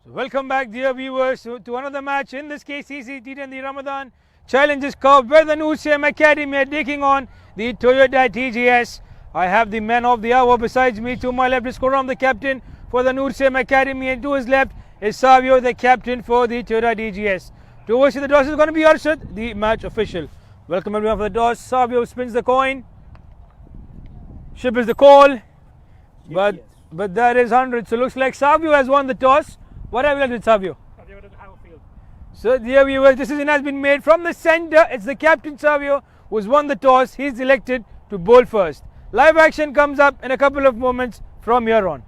Welcome back, dear viewers, to another match in this KCC T20 Ramadan Challenges Cup, where the NCM Academy are taking on the Toyota TGS. I have the man of the hour besides me. To my left is Khurram, the captain for the NCM Academy, and to his left is Savio, the captain for the Toyota TGS. To oversee the toss is going to be Arshad, the match official. Welcome everyone for the toss. Savio spins the coin. Ship is the call, but that is 100. So looks like Savio has won the toss. What have you done with Savio? So dear viewers, decision has been made from the centre. It's the captain Savio who's won the toss. He's elected to bowl first. Live action comes up in a couple of moments from here on.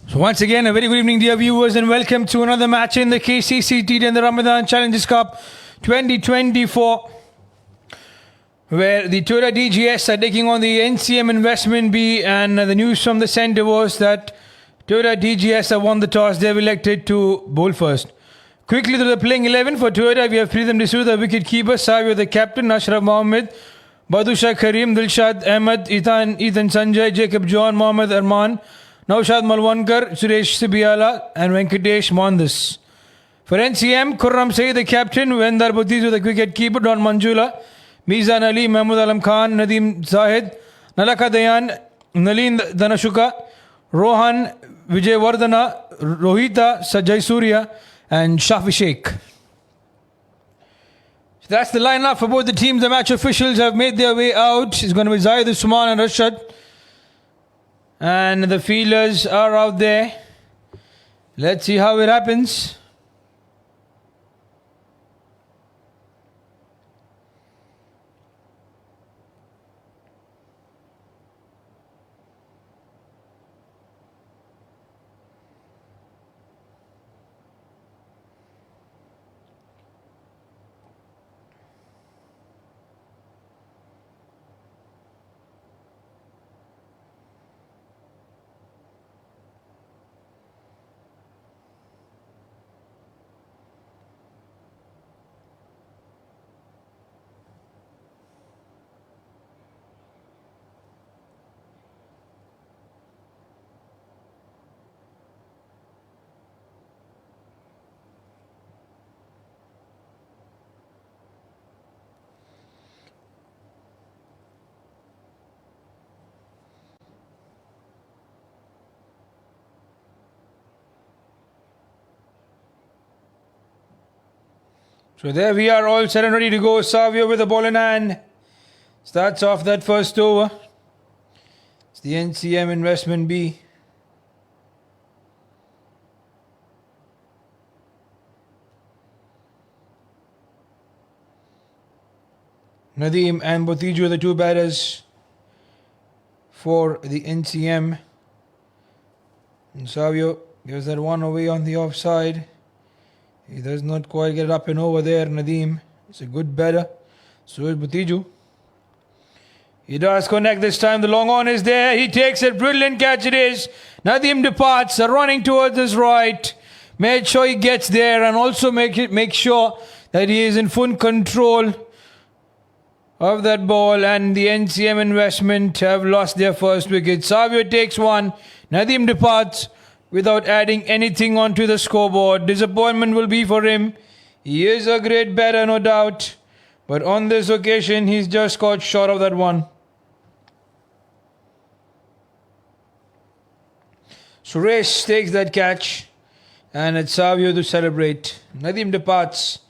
So once again, a very good evening, dear viewers, and welcome to another match in the KCC T20 Ramadan Challenges Cup 2024, where the Toyota DGS are taking on the NCM Investment B, and the news from the centre was that Toyota DGS have won the toss. They've elected to bowl first. Quickly to the playing 11 for Toyota, we have Pritham D'Souza, the wicket keeper, Savio, the captain, Ashraf Mohammed, Badusha Karim, Dilshad Ahmed, Ethan Sanjay, Jacob John, Mohammed Arman, Naushad Malwankar, Suresh Sibiala, and Venkatesh Mondas. For NCM, Khurram Saeed, the captain, Vendar Bhutizu, the wicket keeper, Don Manjula, Mizan Ali, Mahmud Alam Khan, Nadeem Zahid, Nalaka Dayan, Nalin Danashuka, Rohan Vijayvardhana, Rohita Sajay Surya, and Shafi Sheikh. So that's the lineup for both the teams. The match officials have made their way out. It's going to be Zahid Usman and Rashad. And the fielders are out there. Let's see how it happens. So there we are, all set and ready to go. Savio with the ball in hand. Starts off that first over. It's the NCM investment B. Nadeem and Botiju are the two batters for the NCM. And Savio gives that one away on the offside. He does not quite get it up and over there. Nadeem is a good batter. So is Botiju. He does connect this time. The long on is there. He takes it. Brilliant catch it is. Nadeem departs. Running towards his right. Made sure he gets there and also make sure that he is in full control of that ball. And the NCM investment have lost their first wicket. Savio takes one. Nadeem departs without adding anything onto the scoreboard. Disappointment will be for him. He is a great batter, no doubt. But on this occasion, he's just caught short of that one. Suresh takes that catch. And it's Savio to celebrate. Nadeem departs.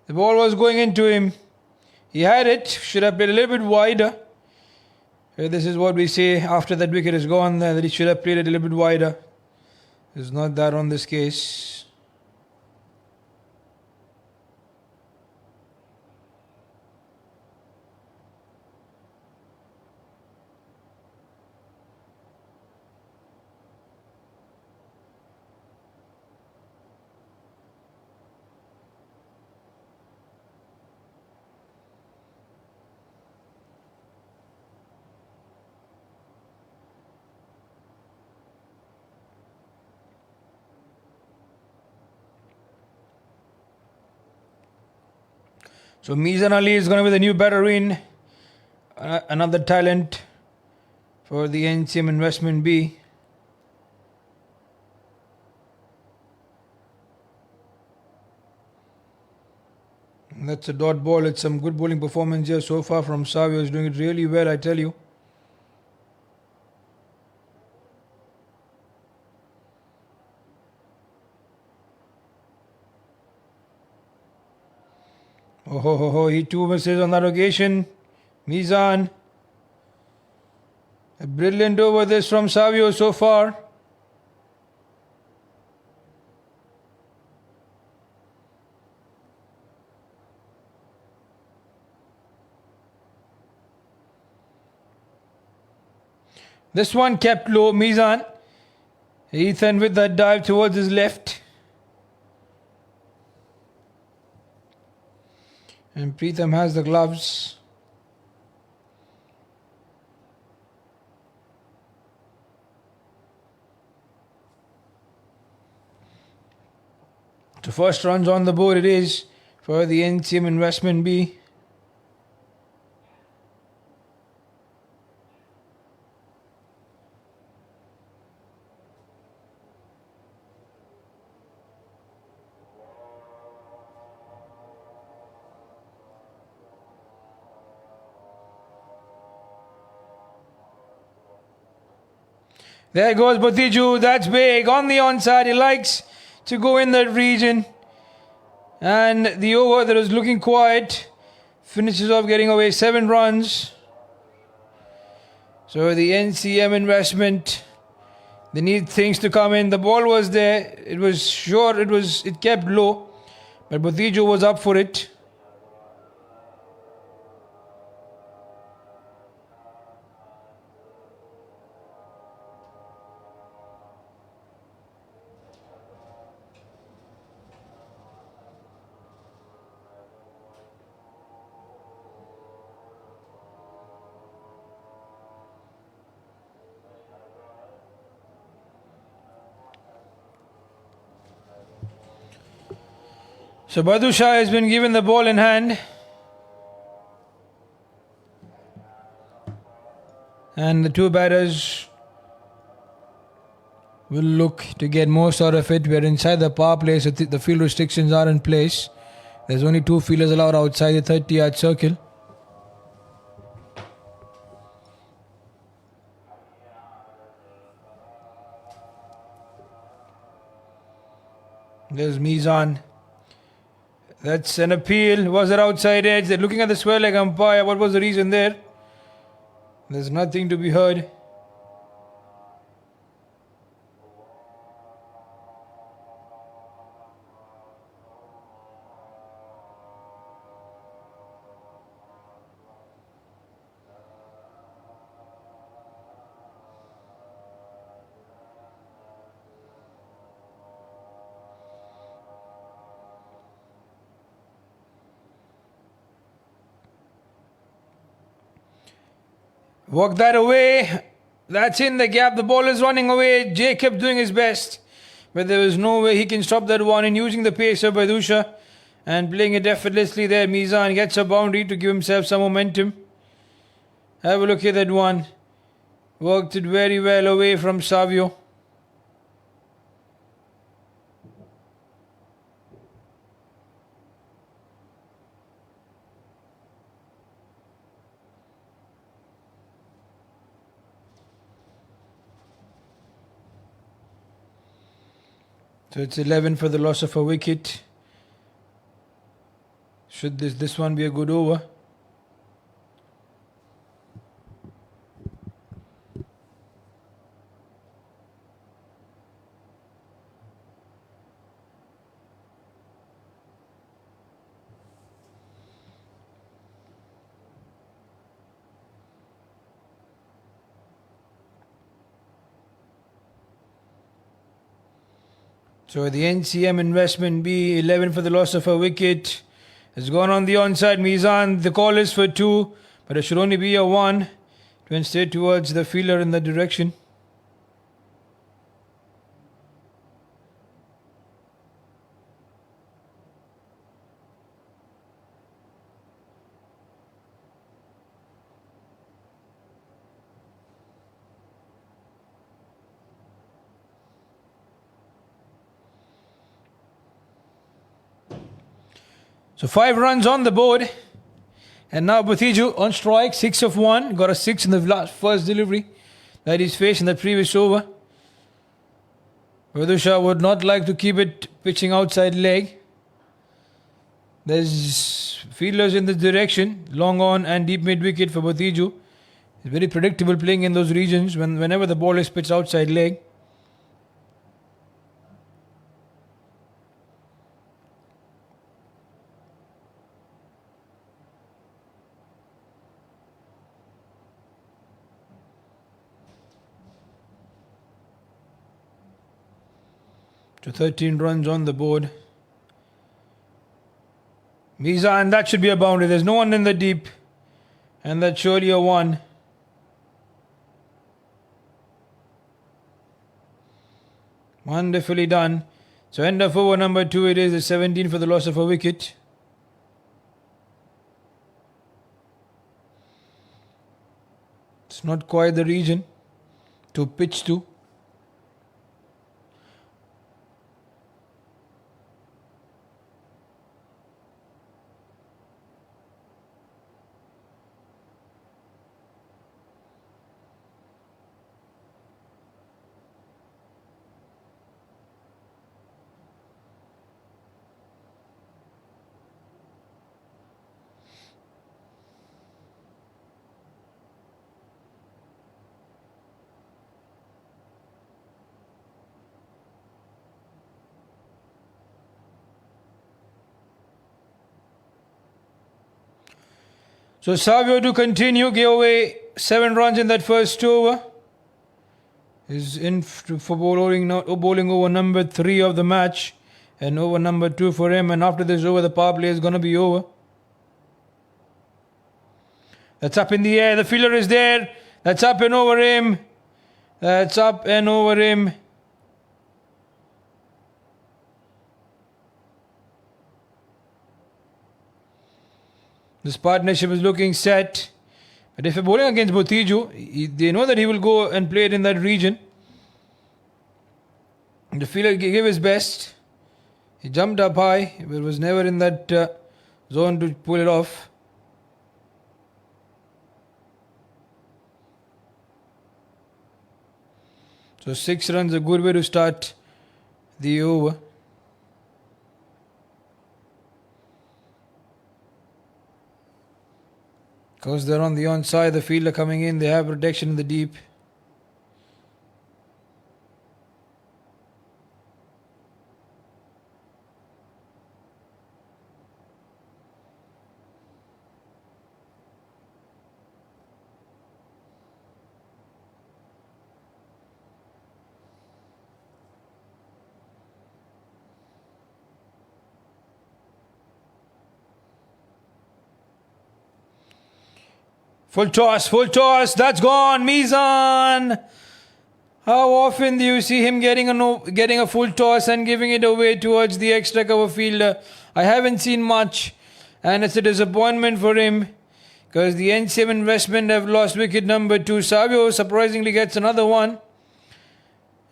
The ball was going into him. He had it. Should have played a little bit wider. This is what we say after that wicket is gone, that he should have played it a little bit wider. It's not that on this case. So Mizan Ali is going to be the new batter in. Another talent for the NCM investment B. And that's a dot ball. It's some good bowling performance here so far from Savio. He's doing it really well, I tell you. Oh, he too misses on that occasion. Mizan. A brilliant over this from Savio so far. This one kept low. Mizan. Ethan with that dive towards his left. And Pritham has the gloves. So first runs on the board it is for the NCM investment B. There goes Botiju. That's big. On the onside. He likes to go in that region. And the over that was looking quiet finishes off getting away 7 runs. So the NCM investment, they need things to come in. The ball was there. It was short. It kept low. But Botiju was up for it. So Badusha has been given the ball in hand. And the two batters will look to get most out of it. We are inside the power play, so the field restrictions are in place. There's only 2 fielders allowed outside the 30-yard circle. There's Mizan That's an appeal. Was it outside edge? They're looking at the square leg umpire. What was the reason there? There's nothing to be heard. Walk that away. That's in the gap. The ball is running away. Jacob doing his best. But there was no way he can stop that one. And using the pace of Badusha and playing it effortlessly there. Mizan gets a boundary to give himself some momentum. Have a look at that one. Worked it very well away from Savio. So it's 11 for the loss of a wicket. Should this one be a good over? So the NCM investment B, 11 for the loss of a wicket, has gone on the onside. Mizan, the call is for 2, but it should only be a 1. It went straight towards the fielder in that direction. So 5 runs on the board. And now Bhattiju on strike, 6 of 1. Got a 6 in the first delivery that he's faced in the previous over. Badusha would not like to keep it pitching outside leg. There's fielders in this direction. Long on and deep mid wicket for Bhattiju. He's very predictable playing in those regions whenever the ball is pitched outside leg. To 13 runs on the board. Mizan, that should be a boundary. There's no one in the deep. And that's surely a 1. Wonderfully done. So end of over number 2 it is. A 17 for the loss of a wicket. It's not quite the region to pitch to. So Savio to continue, gave away 7 runs in that first over. Is in for bowling over number 3 of the match. And over number 2 for him. And after this over, the power play is going to be over. That's up in the air. The fielder is there. That's up and over him. That's up and over him. This partnership is looking set. But if you're bowling against Bhattiju, they know that he will go and play it in that region. The fielder gave his best. He jumped up high, but was never in that zone to pull it off. So 6 runs, a good way to start the over. Because they're on the onside, the fielder coming in, they have protection in the deep. Full toss, that's gone, Mizan! How often do you see him getting a full toss and giving it away towards the extra cover fielder? I haven't seen much, and it's a disappointment for him because the NCM investment have lost wicket number 2. Savio surprisingly gets another one,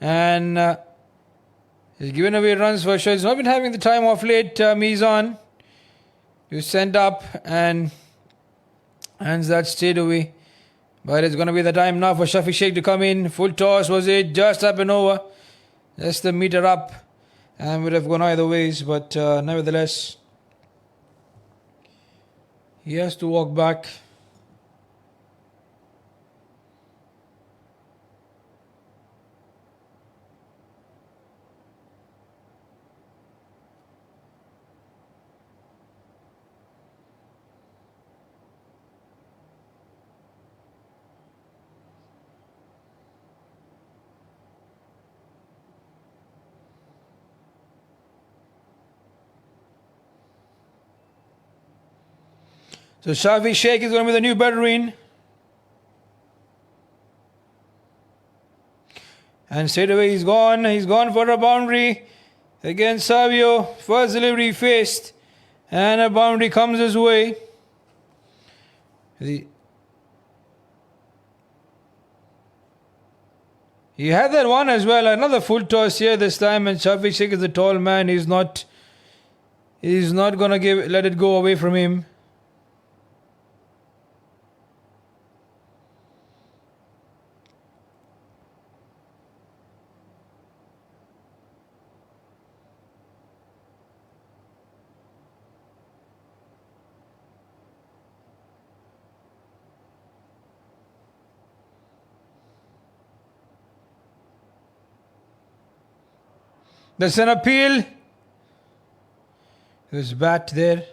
and he's given away runs for sure. He's not been having the time off late, Mizan. You sent up and that stayed away. But it's going to be the time now for Shafi Sheikh to come in. Full toss was it, just up and over. Just the meter up. And would have gone either ways. But nevertheless, he has to walk back. So Shafi Sheikh is going to be the new Bedouin. And straight away he's gone. He's gone for a boundary. Against Savio. First delivery faced. And a boundary comes his way. He had that one as well. Another full toss here this time. And Shafi Sheikh is a tall man. He's not going to let it go away from him. There's an appeal. There's bat there.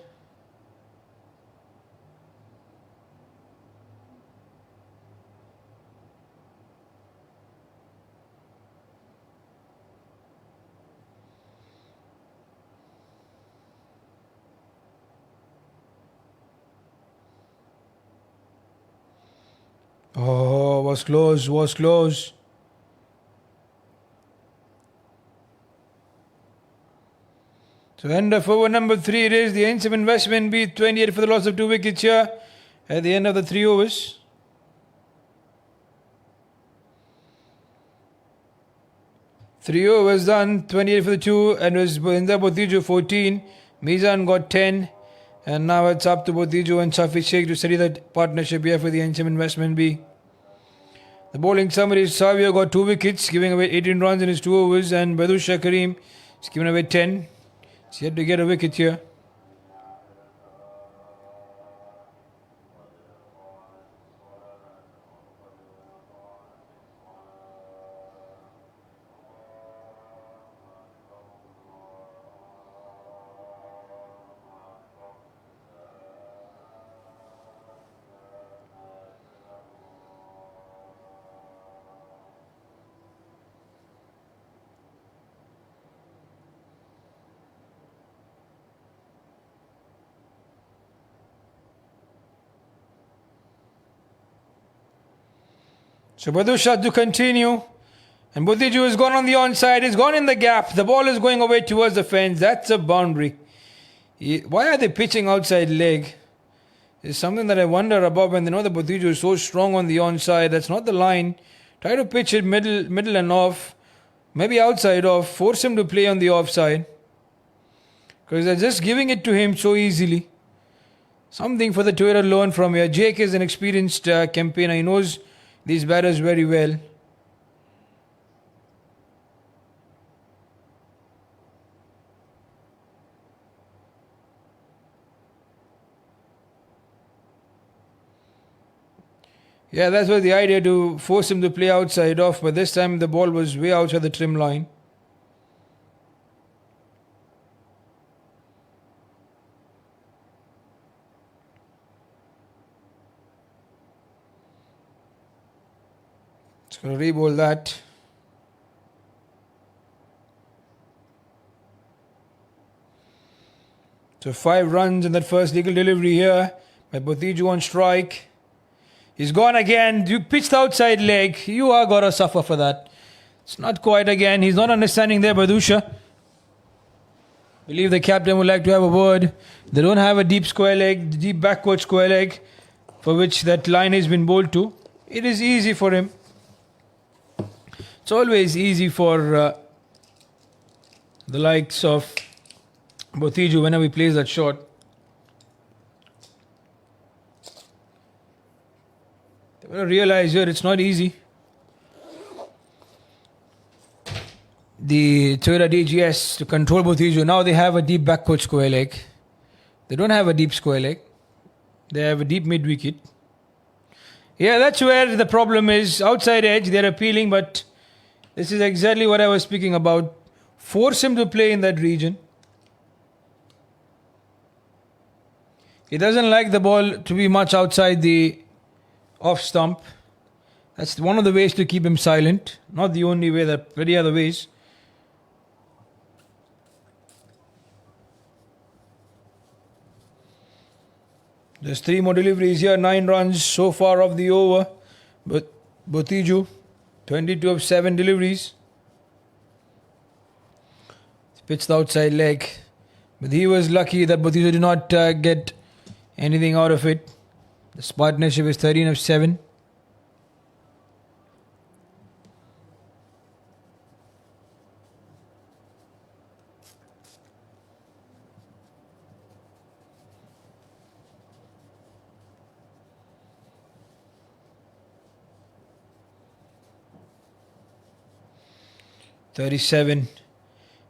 Oh, was close. So end of over number 3 it is. The NCM investment beat 28 for the loss of 2 wickets here at the end of the 3 overs. Three overs done, 28 for the 2, and it was Bhinder Botiju 14. Mizan got 10, and now it's up to Botiju and Shafi Sheikh to study that partnership here for the NCM investment B. The bowling summary is Savio got 2 wickets, giving away 18 runs in his 2 overs, and Badusha Kareem is giving away 10. He's yet to get a wicket here. So Badusha to continue. And Botiju has gone on the onside. He's gone in the gap. The ball is going away towards the fence. That's a boundary. Why are they pitching outside leg? It's something that I wonder about when they know that Botiju is so strong on the onside. That's not the line. Try to pitch it middle and off. Maybe outside off. Force him to play on the offside. Because they're just giving it to him so easily. Something for the tour to learn from here. Jake is an experienced campaigner. He knows these batters very well. Yeah, that's what the idea, to force him to play outside off, but this time the ball was way outside the trim line. It's going to re-bowl that. So 5 runs in that first legal delivery here by Botiju on strike. He's gone again. You pitched outside leg. You are going to suffer for that. It's not quite again. He's not understanding there, Badusha. Believe the captain would like to have a word. They don't have a deep square leg, deep backward square leg, for which that line has been bowled to. It is easy for him. It's always easy for the likes of Botiju whenever he plays that shot. They're going to realize here it's not easy. The Toyota TGS to control Botiju. Now they have a deep backward square leg. They don't have a deep square leg. They have a deep mid wicket. Yeah, that's where the problem is. Outside edge, they're appealing, but this is exactly what I was speaking about. Force him to play in that region. He doesn't like the ball to be much outside the off stump. That's one of the ways to keep him silent. Not the only way, there are many other ways. There's 3 more deliveries here, 9 runs so far of the over. But Botiju, 22 of 7 deliveries. Pitched the outside leg. But he was lucky that Botiju did not get anything out of it. The partnership is 13 of 7. "37.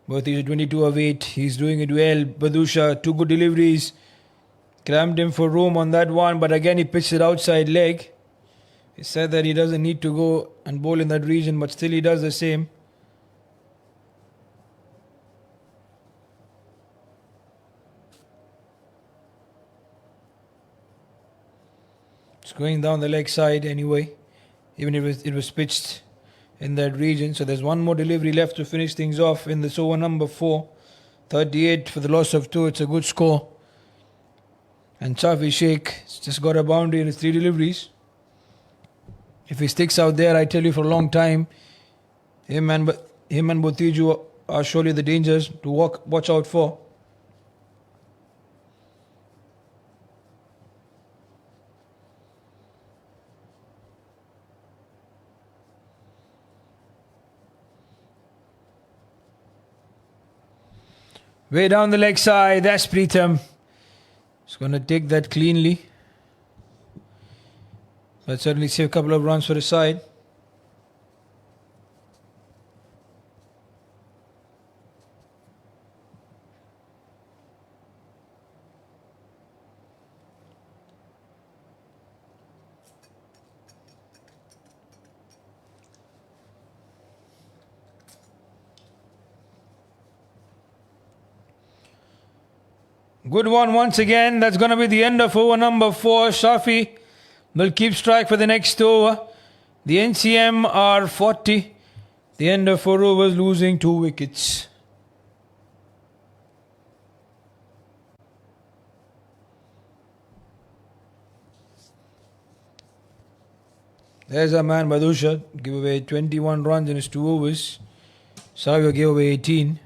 Botiju 22 of 8. He's doing it well. Badusha, 2 good deliveries. Crammed him for room on that one, but again he pitched it outside leg. He said that he doesn't need to go and bowl in that region, but still he does the same. It's going down the leg side anyway, even if it was pitched in that region. So there's one more delivery left to finish things off in this over number 4. 38 for the loss of 2. It's a good score. And Chafi Sheikh has just got a boundary in his 3 deliveries. If he sticks out there, I tell you, for a long time, him and Botiju are surely the dangers to watch out for. Way down the leg side, that's Pritham. He's going to take that cleanly. But certainly save a couple of runs for his side. Good one once again. That's going to be the end of over number 4. Shafi will keep strike for the next over. The NCM are 40. The end of 4 overs, losing 2 wickets. There's our man Badusha. Give away 21 runs in his 2 overs. Savio gave away 18.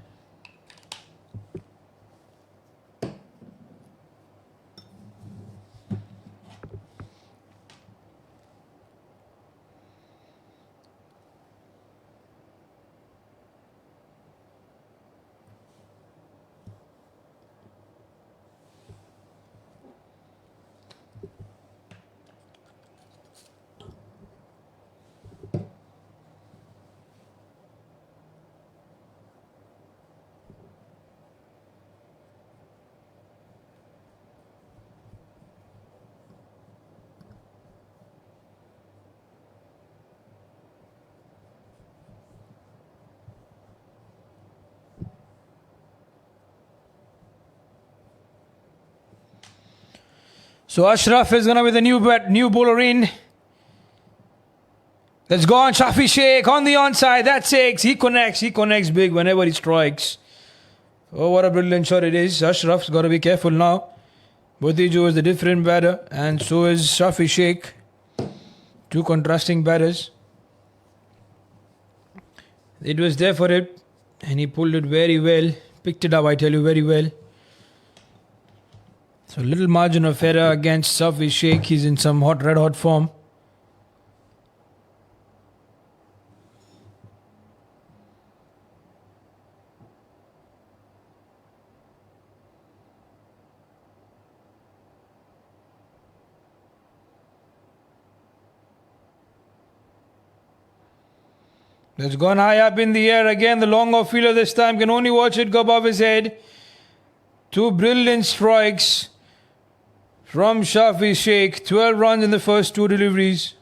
So Ashraf is going to be the new bowler in. That's gone. Shafi Sheikh on the onside. That's six. He connects big whenever he strikes. Oh, what a brilliant shot it is. Ashraf's got to be careful now. Botiju is the different batter, and so is Shafi Sheikh. Two contrasting batters. It was there for it, and he pulled it very well. Picked it up, I tell you, very well. So little margin of error against Shafi Sheikh. He's in some red hot form. It's gone high up in the air again. The long off fielder this time can only watch it go above his head. Two brilliant strikes from Shafi Sheikh. 12 runs in the first two deliveries.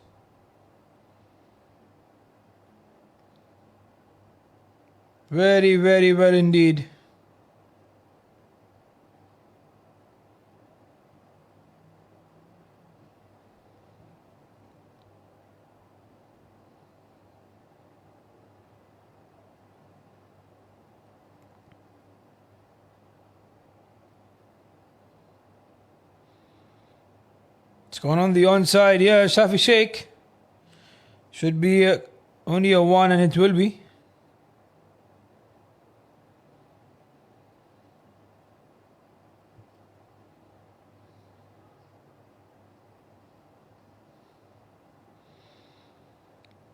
Very, very well indeed. It's gone on the onside here. Shafi Sheikh should be only a one, and it will be.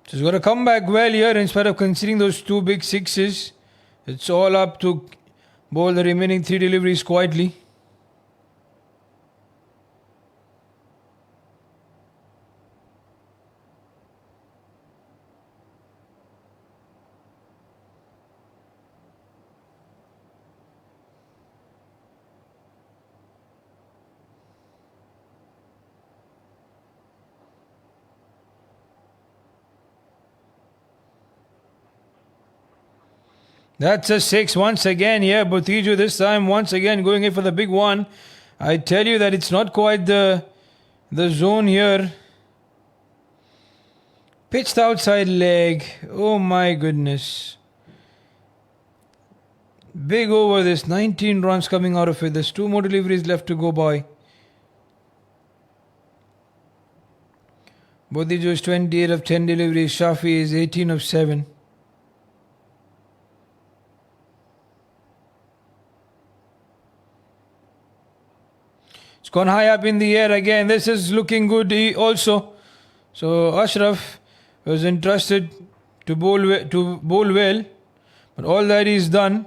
He's got to come back well here in spite of conceding those two big sixes. It's all up to bowl the remaining three deliveries quietly. That's a six once again. Yeah, Botiju this time once again going in for the big one. I tell you that it's not quite the zone here. Pitched outside leg. Oh my goodness. Big over this. 19 runs coming out of it. There's two more deliveries left to go by. Botiju is 28 of 10 deliveries. Shafi is 18 of 7. It's gone high up in the air again. This is looking good also. So Ashraf was entrusted to bowl well. But all that is done.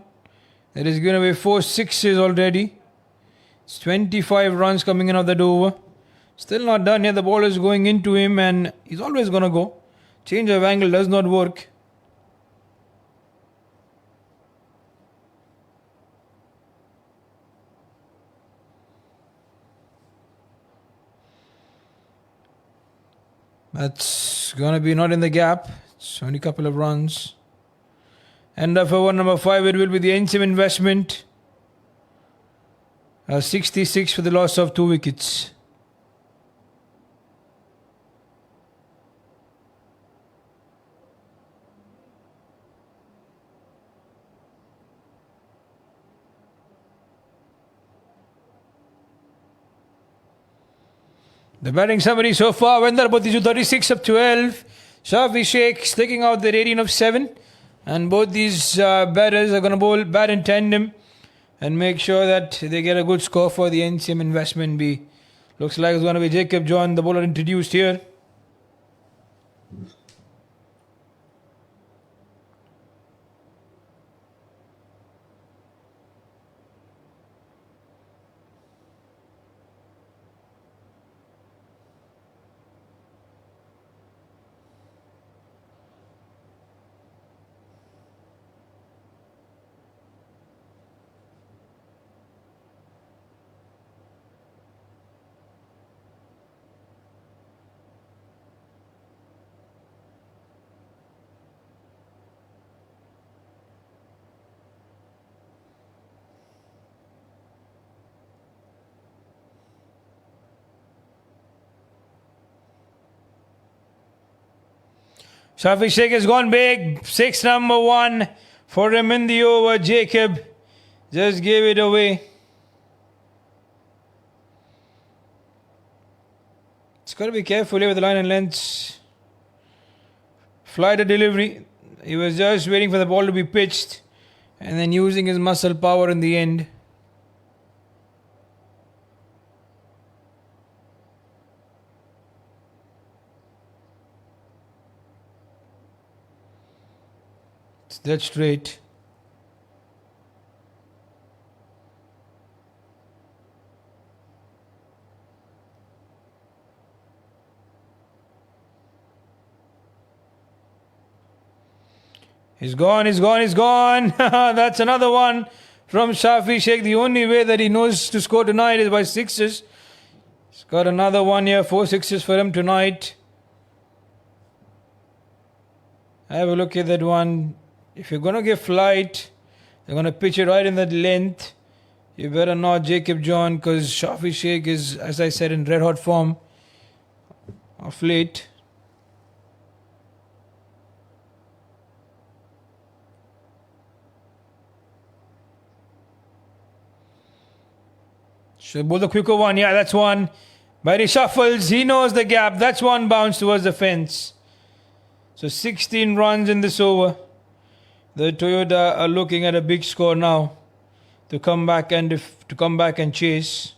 There is going to be 4 sixes already. It's 25 runs coming in of that over. Still not done yet. The ball is going into him and he's always going to go. Change of angle does not work. That's going to be not in the gap. It's only a couple of runs. And for over number 5, it will be the NCM investment. 66 for the loss of 2 wickets. The batting summary so far: Vendar Botiju 36 of 12. Shafi Sheikh sticking out the 18 of 7. And both these batters are going to bat in tandem and make sure that they get a good score for the NCM investment B. Looks like it's going to be Jacob John, the bowler introduced here. Shafi Sheikh has gone big. 6 number 1 for him in the over. Jacob just gave it away. It's got to be careful here with the line and lengths. Fly to delivery. He was just waiting for the ball to be pitched and then using his muscle power in the end. It's dead straight. He's gone, he's gone, he's gone. That's another one from Shafi Sheikh. The only way that he knows to score tonight is by sixes. He's got another one here, 4 sixes for him tonight. Have a look at that one. If you're going to give flight, they're going to pitch it right in that length. You better not Jacob John, because Shafi Sheikh is, as I said, in red hot form of late. Should bowl the quicker one. Yeah, that's one. But he shuffles. He knows the gap. That's one bounce towards the fence. So 16 runs in this over. The Toyota are looking at a big score now to come back and chase.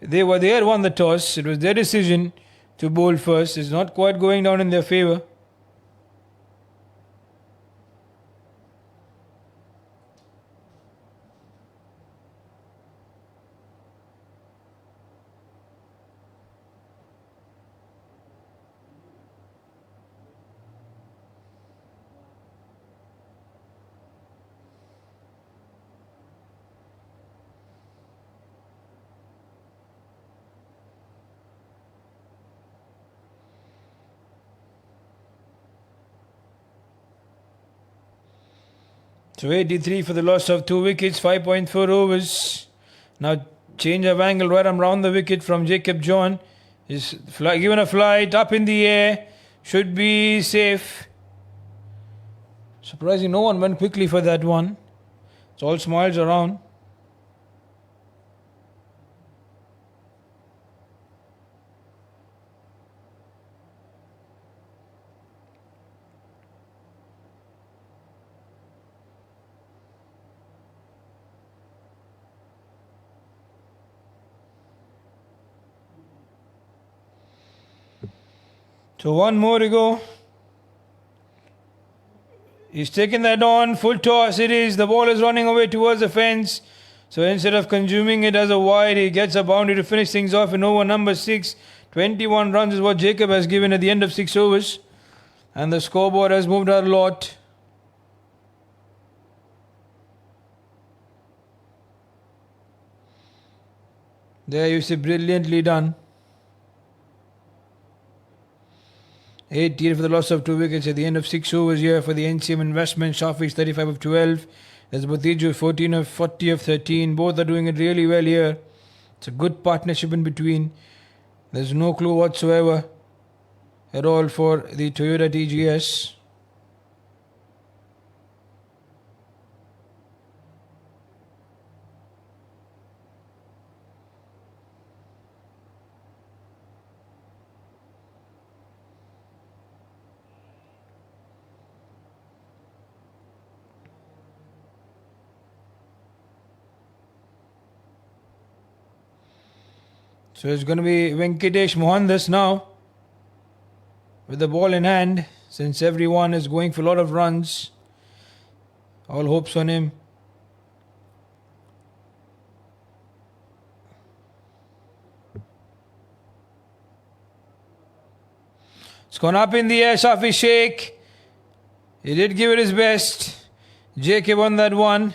They had won the toss. It was their decision to bowl first. It's not quite going down in their favour. So 83 for the loss of 2 wickets, 5.4 overs. Now change of angle right around the wicket from Jacob John. Is given a flight up in the air. Should be safe. Surprising no one went quickly for that one. It's all smiles around. So one more to go. He's taken that on. Full toss it is. The ball is running away towards the fence. So instead of consuming it as a wide, he gets a boundary to finish things off in over number 6. 21 runs is what Jacob has given at the end of 6 overs. And the scoreboard has moved out a lot. There you see, brilliantly done. 8 for the loss of 2 wickets at the end of 6 overs here for the NCM investment. Shafi's 35 of 12. There's Bhatiju 14 of 40 of 13. Both are doing it really well here. It's a good partnership in between. There's no clue whatsoever at all for the Toyota TGS. So it's going to be Venkatesh Mohandas now with the ball in hand, since everyone is going for a lot of runs. All hopes on him. It's gone up in the air, Shafi Sheikh. He did give it his best. JK won that one.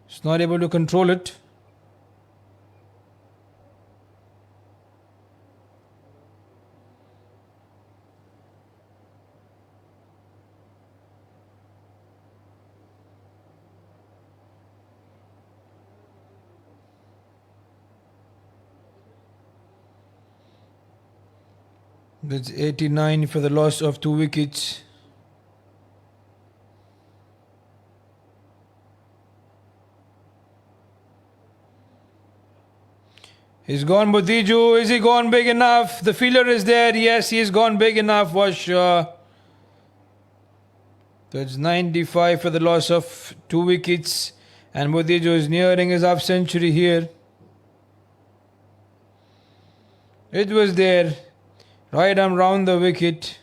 He's not able to control it. That's 89 for the loss of 2 wickets. He's gone Butiju. Is he gone big enough? The fielder is there. Yes, he has gone big enough for sure. That's 95 for the loss of 2 wickets. And Butiju is nearing his half century here. It was there. Right arm round the wicket.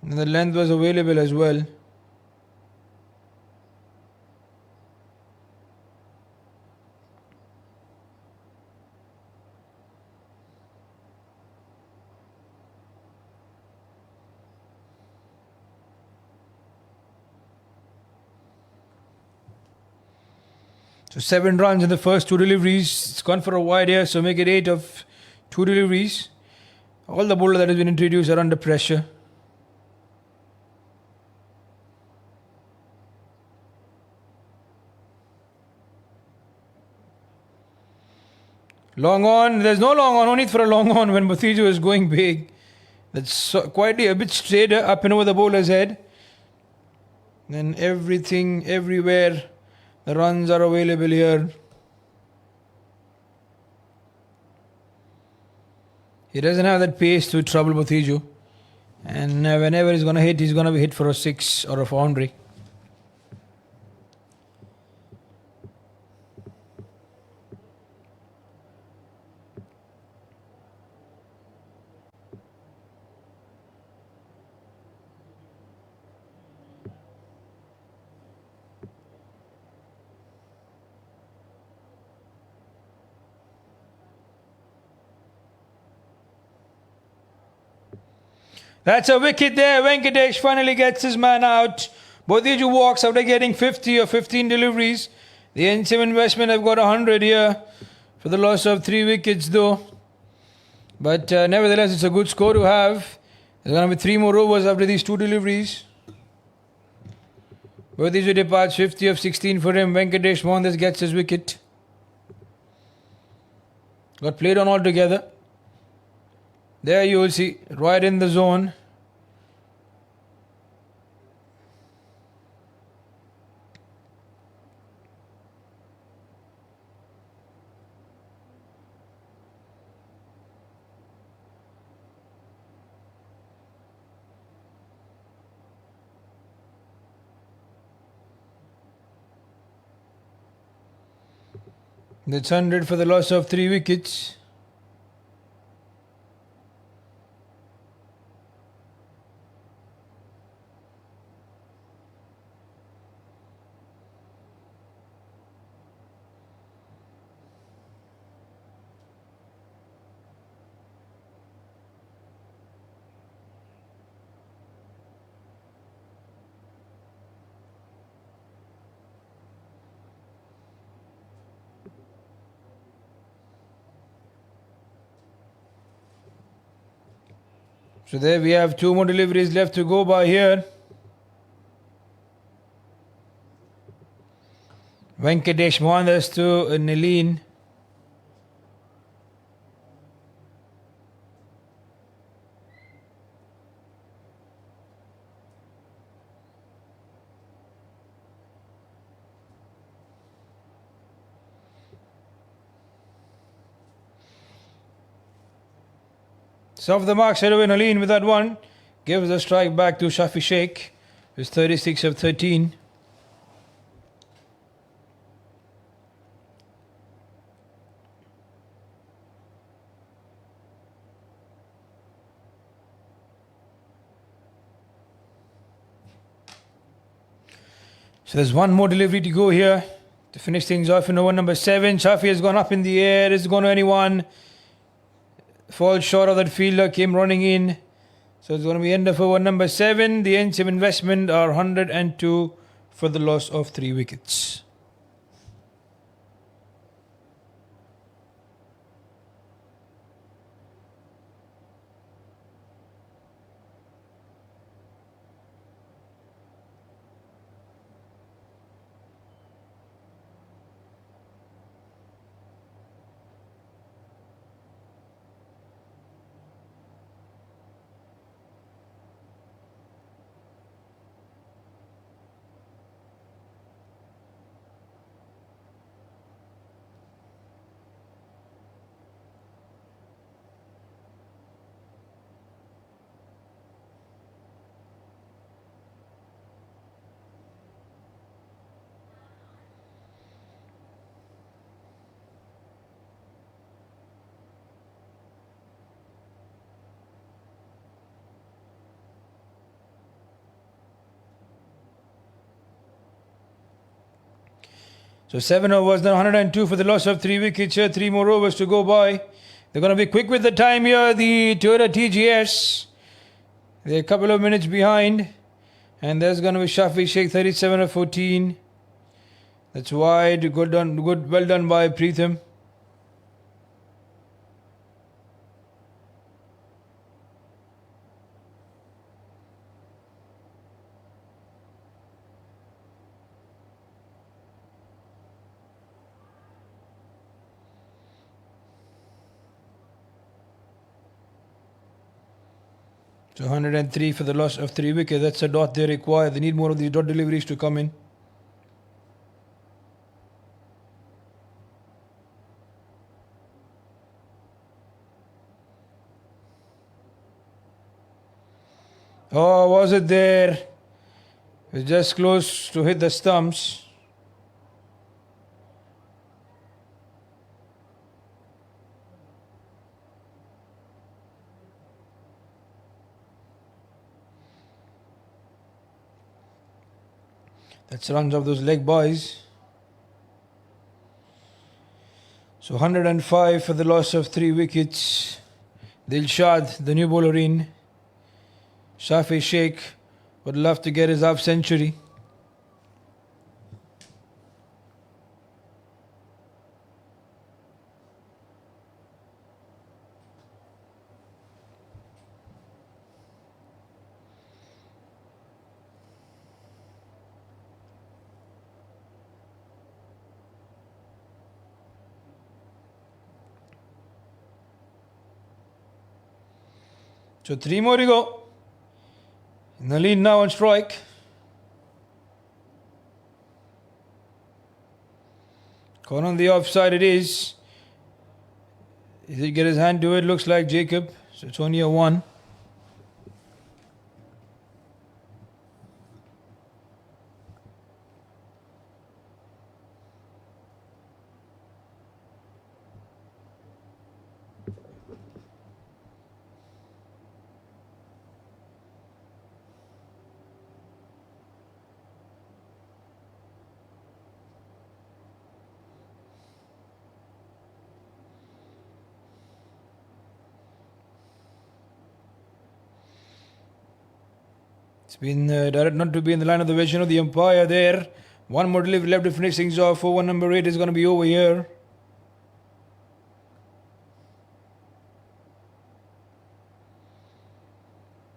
And the length was available as well. So 7 runs in the first 2 deliveries. It's gone for a wide here, so make it 8 of 2 deliveries. All the bowlers that has been introduced are under pressure. Long on. There's no long on. No need for a long on when Butiju is going big. That's quietly a bit straighter up and over the bowler's head. Then everything, everywhere. The runs are available here. He doesn't have that pace to trouble Butiju. And whenever he's going to hit, he's going to be hit for a 6 or a boundary. That's a wicket there. Venkatesh finally gets his man out. Butiju walks after getting 50 or 15 deliveries. The NCM investment have got 100 here for the loss of 3 wickets though. But nevertheless, it's a good score to have. There's going to be 3 more overs after these 2 deliveries. Butiju departs 50 of 16 for him. Venkatesh Mohandas gets his wicket. Got played on altogether. There you will see, right in the zone. That's 100 for the loss of 3 wickets. So there we have 2 more deliveries left to go by here. Venkatesh Mohandas to Nileen. So off the mark, straight away Naleen with that one. Gives the strike back to Shafi Sheikh. Who's 36 of 13. So there's 1 more delivery to go here to finish things off in over number 7. Shafi has gone up in the air. Is it going to anyone? Falls short of that fielder, came running in. So it's going to be end of over number 7. The NCM investment are 102 for the loss of 3 wickets. So 7 overs, then 102 for the loss of 3 wickets here. 3 more overs to go by. They're going to be quick with the time here, the Toyota TGS. They're a couple of minutes behind. And there's going to be Shafi Sheikh, 37 of 14. That's wide. Well done by Preetham. So 103 for the loss of 3 wickets. That's a dot they require. They need more of these dot deliveries to come in. Oh, was it there? It was just close to hit the stumps. That's runs of those leg boys. So 105 for the loss of 3 wickets. Dilshad, the new bowler in. Shafi Sheikh would love to get his half century. So 3 more to go. In the lead now on strike. Caught on the offside it is. He did get his hand to it, looks like Jacob. So it's only a 1. It's been direct not to be in the line of the vision of the umpire there. 1 more delivery left to finish things off. Over number 8 is going to be over here.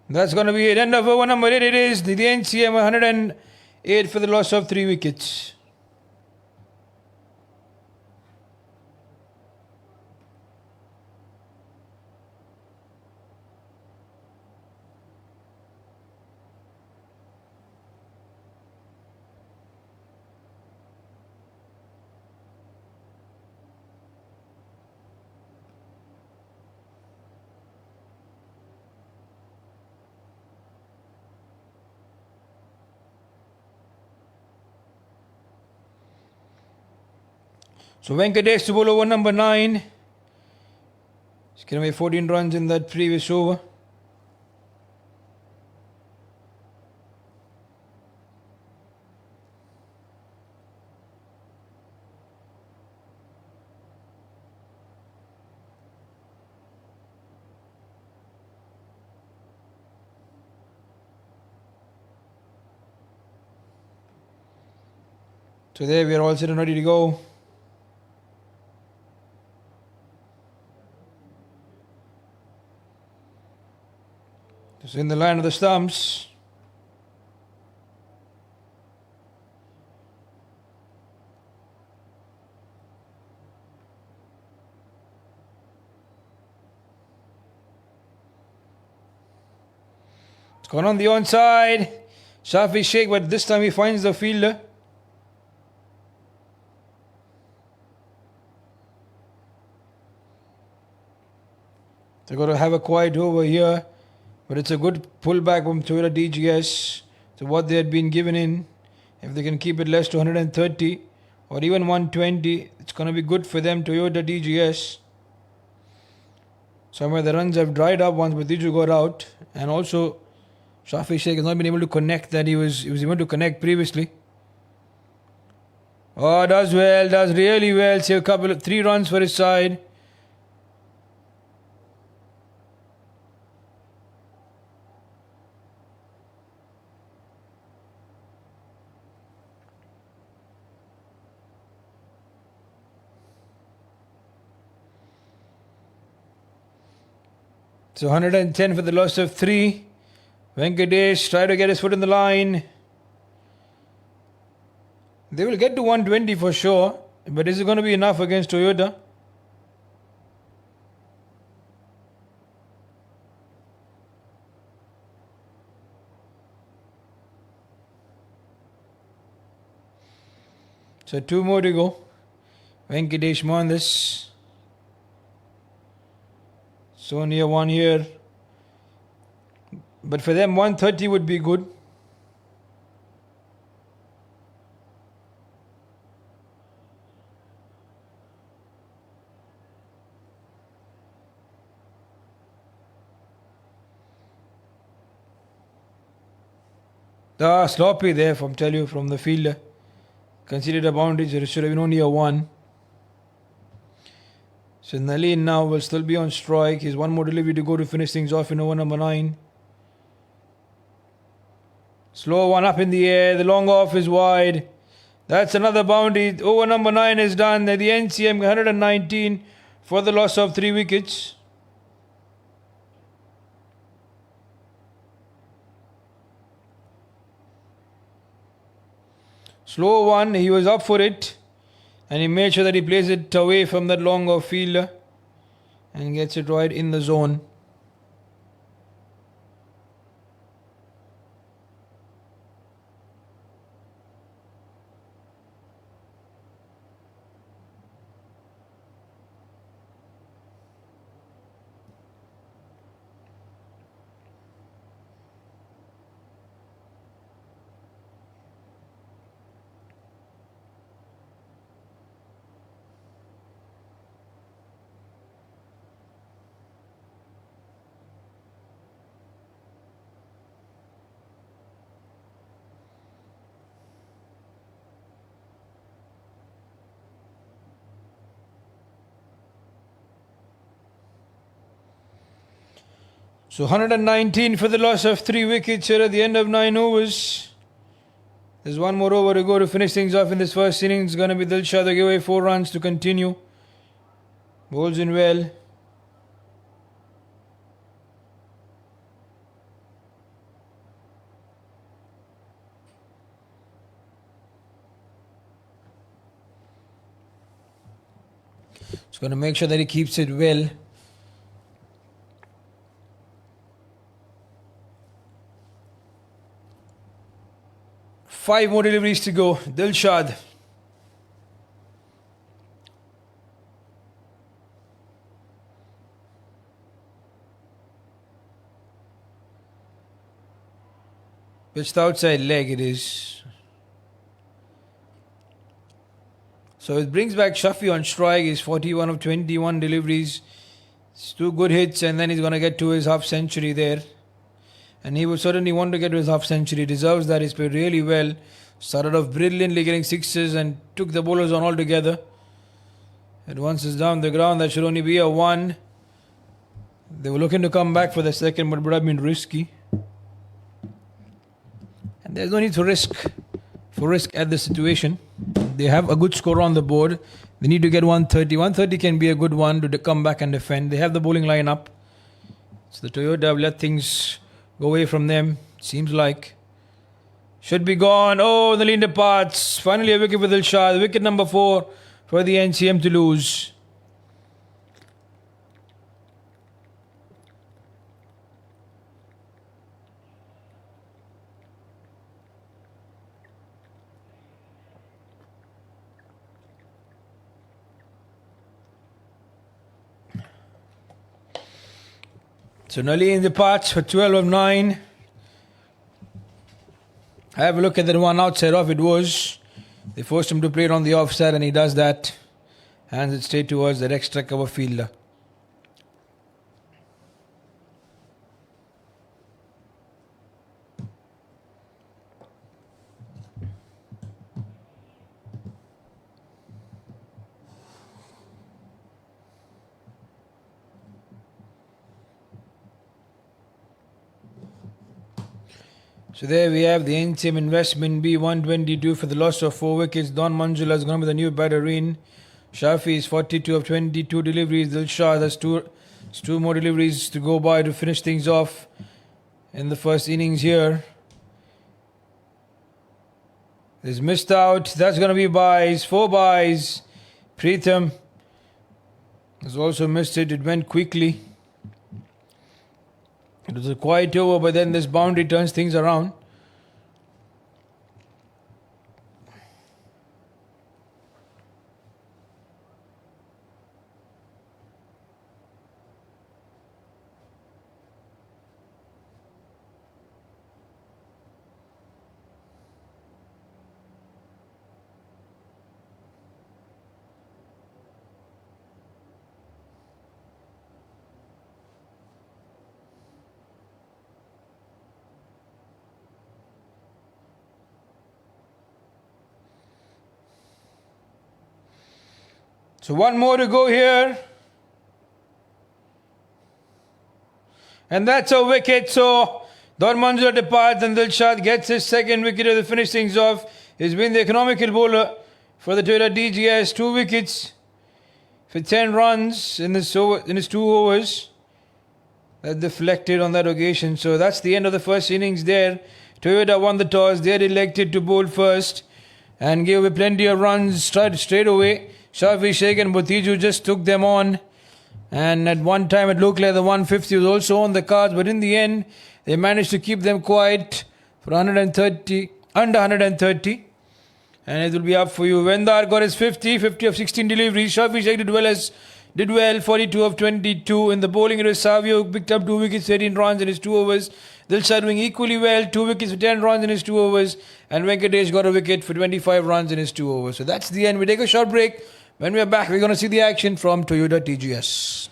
That's going to be it. End of over number 8 it is. The NCM 108 for the loss of 3 wickets. So Venkatesh to bowl over number 9. He's going to make 14 runs in that previous over. So there we are all set and ready to go. Just in the line of the stumps. It's gone on the onside. Shafi Sheikh, but this time he finds the fielder. They're going to have a quiet over here. But it's a good pullback from Toyota TGS to what they had been given in. If they can keep it less to 130 or even 120, it's going to be good for them, Toyota TGS. Somewhere the runs have dried up once Batiju got out. And also, Shafi Sheikh has not been able to connect that he was able to connect previously. Oh, does well, does really well. Save a couple of 3 runs for his side. So 110 for the loss of 3. Venkatesh try to get his foot in the line. They will get to 120 for sure. But is it going to be enough against Toyota? So 2 more to go. Venkatesh won this. So near 1 here. But for them 130 would be good. Sloppy there from the fielder. Considered a boundary, there should have been only a 1. So Nalin now will still be on strike. He's 1 more delivery to go to finish things off in over number 9. Slow one up in the air. The long off is wide. That's another boundary. Over number 9 is done. The NCM 119 for the loss of 3 wickets. Slow one. He was up for it. And he made sure that he plays it away from that long off fielder. And gets it right in the zone. So 119 for the loss of 3 wickets here at the end of 9 overs. There's 1 more over to go to finish things off in this first innings. It's going to be Dilshad to give away 4 runs to continue. Bowls in well. It's going to make sure that he keeps it well. Five more deliveries to go. Dilshad. Pitched outside leg it is. So it brings back Shafi on strike. He's 41 of 21 deliveries. It's 2 good hits and then he's going to get to his half century there. And he would certainly want to get to his half century. Deserves that. He's played really well. Started off brilliantly getting 6s and took the bowlers on altogether. And once it's down the ground, that should only be a 1. They were looking to come back for the second, but it would have been risky. And there's no need to risk at this situation. They have a good score on the board. They need to get 130. 130 can be a good one to come back and defend. They have the bowling line up. So the Toyota have let things go away from them. Seems like. Should be gone. Oh, the lean departs. Finally a wicket for Dilshad. Wicket number 4 for the NCM to lose. So Naleen departs for 12 of 9. Have a look at that one outside off. It was. They forced him to play it on the offside and he does that. Hands it straight towards that extra cover fielder. So there we have the NCM investment B122 for the loss of 4 wickets. Don Manjula has gone with a new batter in. Shafi is 42 of 22 deliveries. Dilshad has two more deliveries to go by to finish things off in the first innings here. He's missed out. That's going to be byes. 4 byes. Pritham has also missed it. It went quickly. It was a quiet over, but then this boundary turns things around. So one more to go here. And that's a wicket. So Dormanjula departs and Dilshad gets his second wicket to finish things off. He's been the economical bowler for the Toyota DGS. 2 wickets for 10 runs in his 2 overs. That deflected on that occasion. So that's the end of the first innings there. Toyota won the toss. They had elected to bowl first and gave away plenty of runs straight away. Shafi Sheikh and Butiju just took them on. And at one time it looked like the 150 was also on the cards. But in the end, they managed to keep them quiet for under 130. And it will be up for you. Vendar got his 50 of 16 deliveries. Shafi Sheikh did well, 42 of 22. In the bowling, it was Savio who picked up 2 wickets, 18 runs in his 2 overs. Dilshad doing equally well, 2 wickets for 10 runs in his 2 overs. And Venkatesh got a wicket for 25 runs in his 2 overs. So that's the end. We take a short break. When we are back, we're going to see the action from Toyota TGS.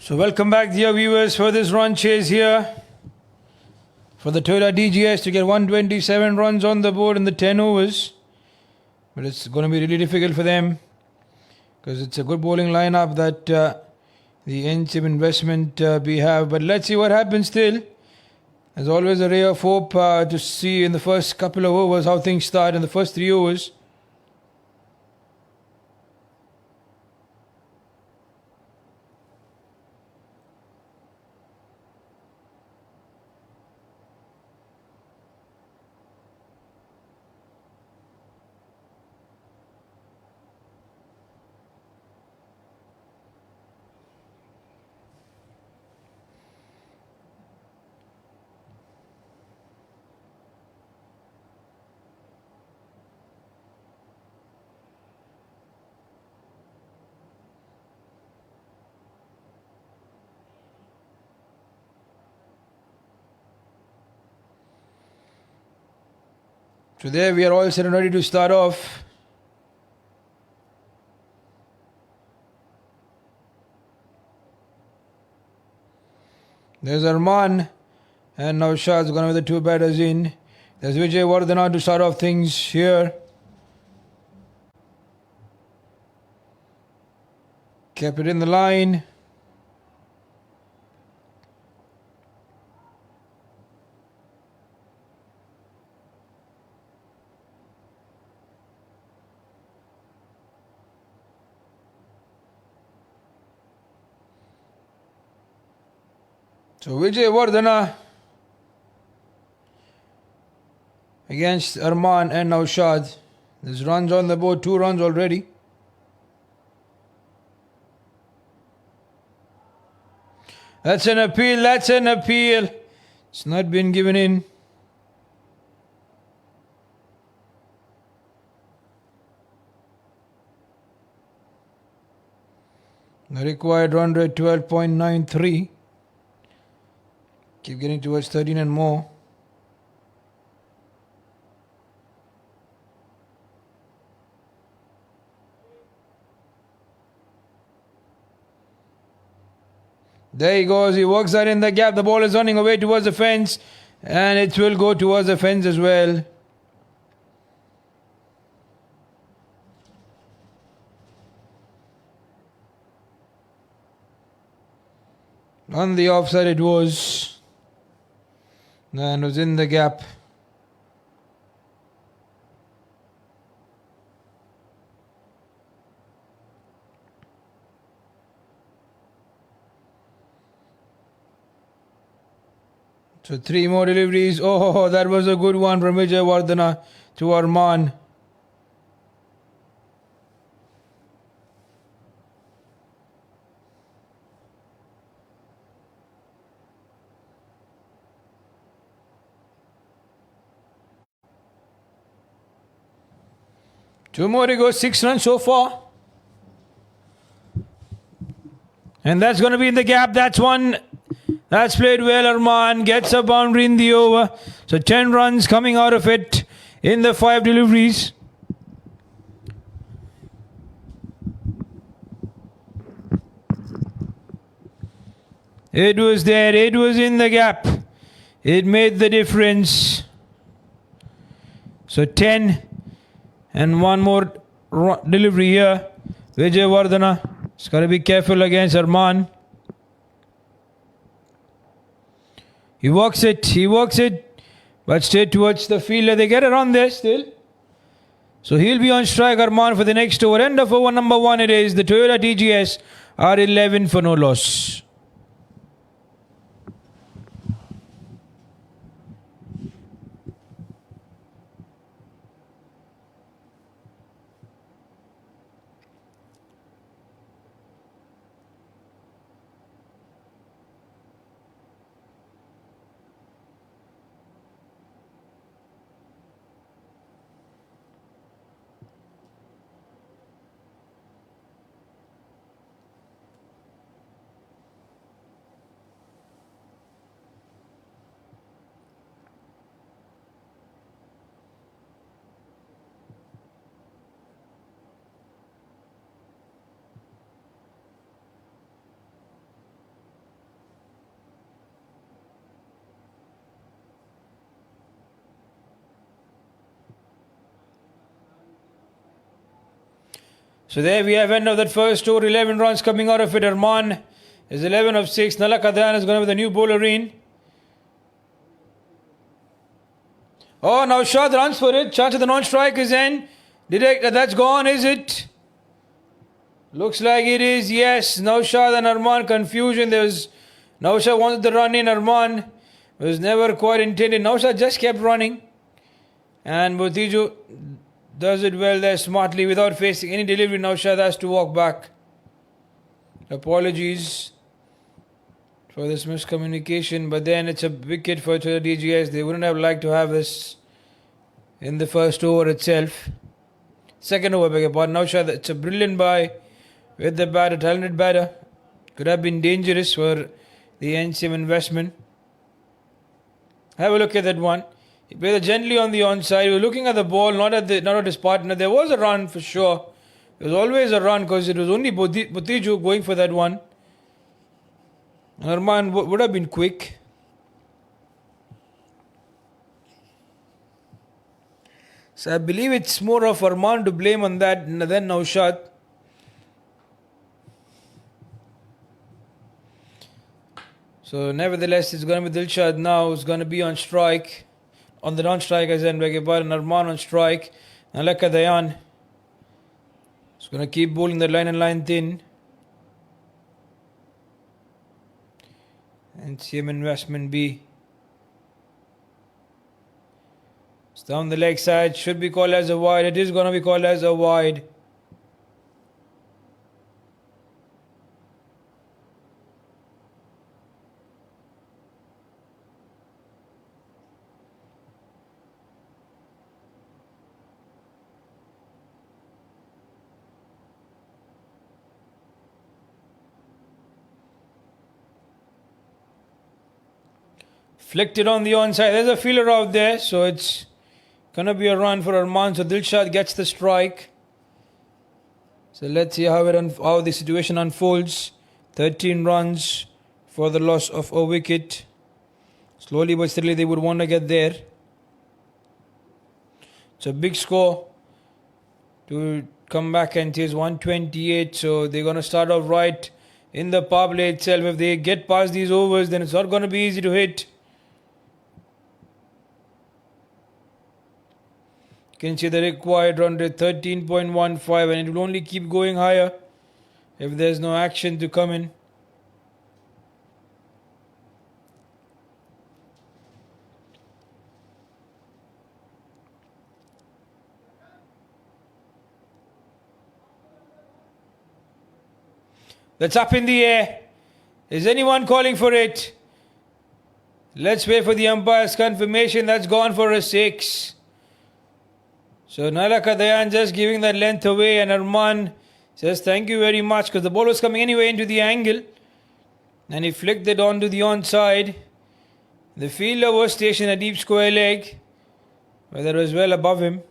So welcome back, dear viewers, for this run chase here for the Toyota DGS to get 127 runs on the board in the 10 overs. But it's going to be really difficult for them because it's a good bowling lineup that the NCM investment we have. But let's see what happens still. There's always a ray of hope to see in the first couple of overs how things start in the first 3 overs. So there we are all set and ready to start off. There's Arman and now Shah's gone with the 2 batters in. There's Vijay Vardhana to start off things here. Kept it in the line. So Vijay Vardhana against Arman and Naushad. There's runs on the board, 2 runs already. That's an appeal, that's an appeal. It's not been given in. The required run rate 12.93. Keep getting towards 13 and more. There he goes. He works out in the gap. The ball is running away towards the fence. And it will go towards the fence as well. On the offside it was. And was in the gap. So 3 more deliveries. Oh, that was a good one from Vijay Vardhana to Arman. Two more to go, 6 runs so far. And that's going to be in the gap. That's one. That's played well. Arman gets a boundary in the over. So 10 runs coming out of it in the 5 deliveries. It was there. It was in the gap. It made the difference. So 10 and one more delivery here. Vijay Vardhana. It's got to be careful against Arman. He walks it, but straight towards the fielder. They get around there still. So he'll be on strike, Arman, for the next over. End of over number 1 it is. The Toyota TGS are 11 for no loss. So there we have end of that first over. 11 runs coming out of it. Arman is 11 of 6. Nala Kadayan is going to be the new bowler in. Oh, now Shad runs for it. Chance of the non-strike is in. That's gone, is it? Looks like it is, yes. Naushad and Arman confusion. Naushad wanted the run in. Arman was never quite intended. Naushad just kept running. And Botiju does it well there smartly without facing any delivery. Naushad has to walk back. Apologies for this miscommunication. But then it's a wicket for the TGS. They wouldn't have liked to have this in the first over itself. Second over, beg your pardon. Naushad, it's a brilliant buy with the bat, a talented batter. Could have been dangerous for the NCM investment. Have a look at that one. He played it gently on the onside. We were looking at the ball, not at his partner. There was a run for sure. There was always a run because it was only Botiju going for that one. Arman would have been quick. So I believe it's more of Arman to blame on that than Naushad. So nevertheless, it's going to be Dilshad now who's going to be on strike. On the non-strike, as in Begebar and Arman on strike. Nalaka Dayan is going to keep bowling the line and line thin. NCM investment B. It's down the leg side. Should be called as a wide. It is going to be called as a wide. Flicked it on the onside. There's a fielder out there, so it's gonna be a run for Arman. So Dilshad gets the strike. So let's see how the situation unfolds. 13 runs for the loss of a wicket. Slowly but steadily they would want to get there. It's a big score to come back and chase 128. So they're gonna start off right in the power play itself. If they get past these overs, then it's not gonna be easy to hit. You can see the required run rate 13.15, and it will only keep going higher if there's no action to come in. That's up in the air. Is anyone calling for it? Let's wait for the umpire's confirmation. That's gone for a 6. So Nalaka Dayan just giving that length away, and Arman says thank you very much because the ball was coming anyway into the angle and he flicked it onto the onside. The fielder was stationed at deep square leg where that was well above him.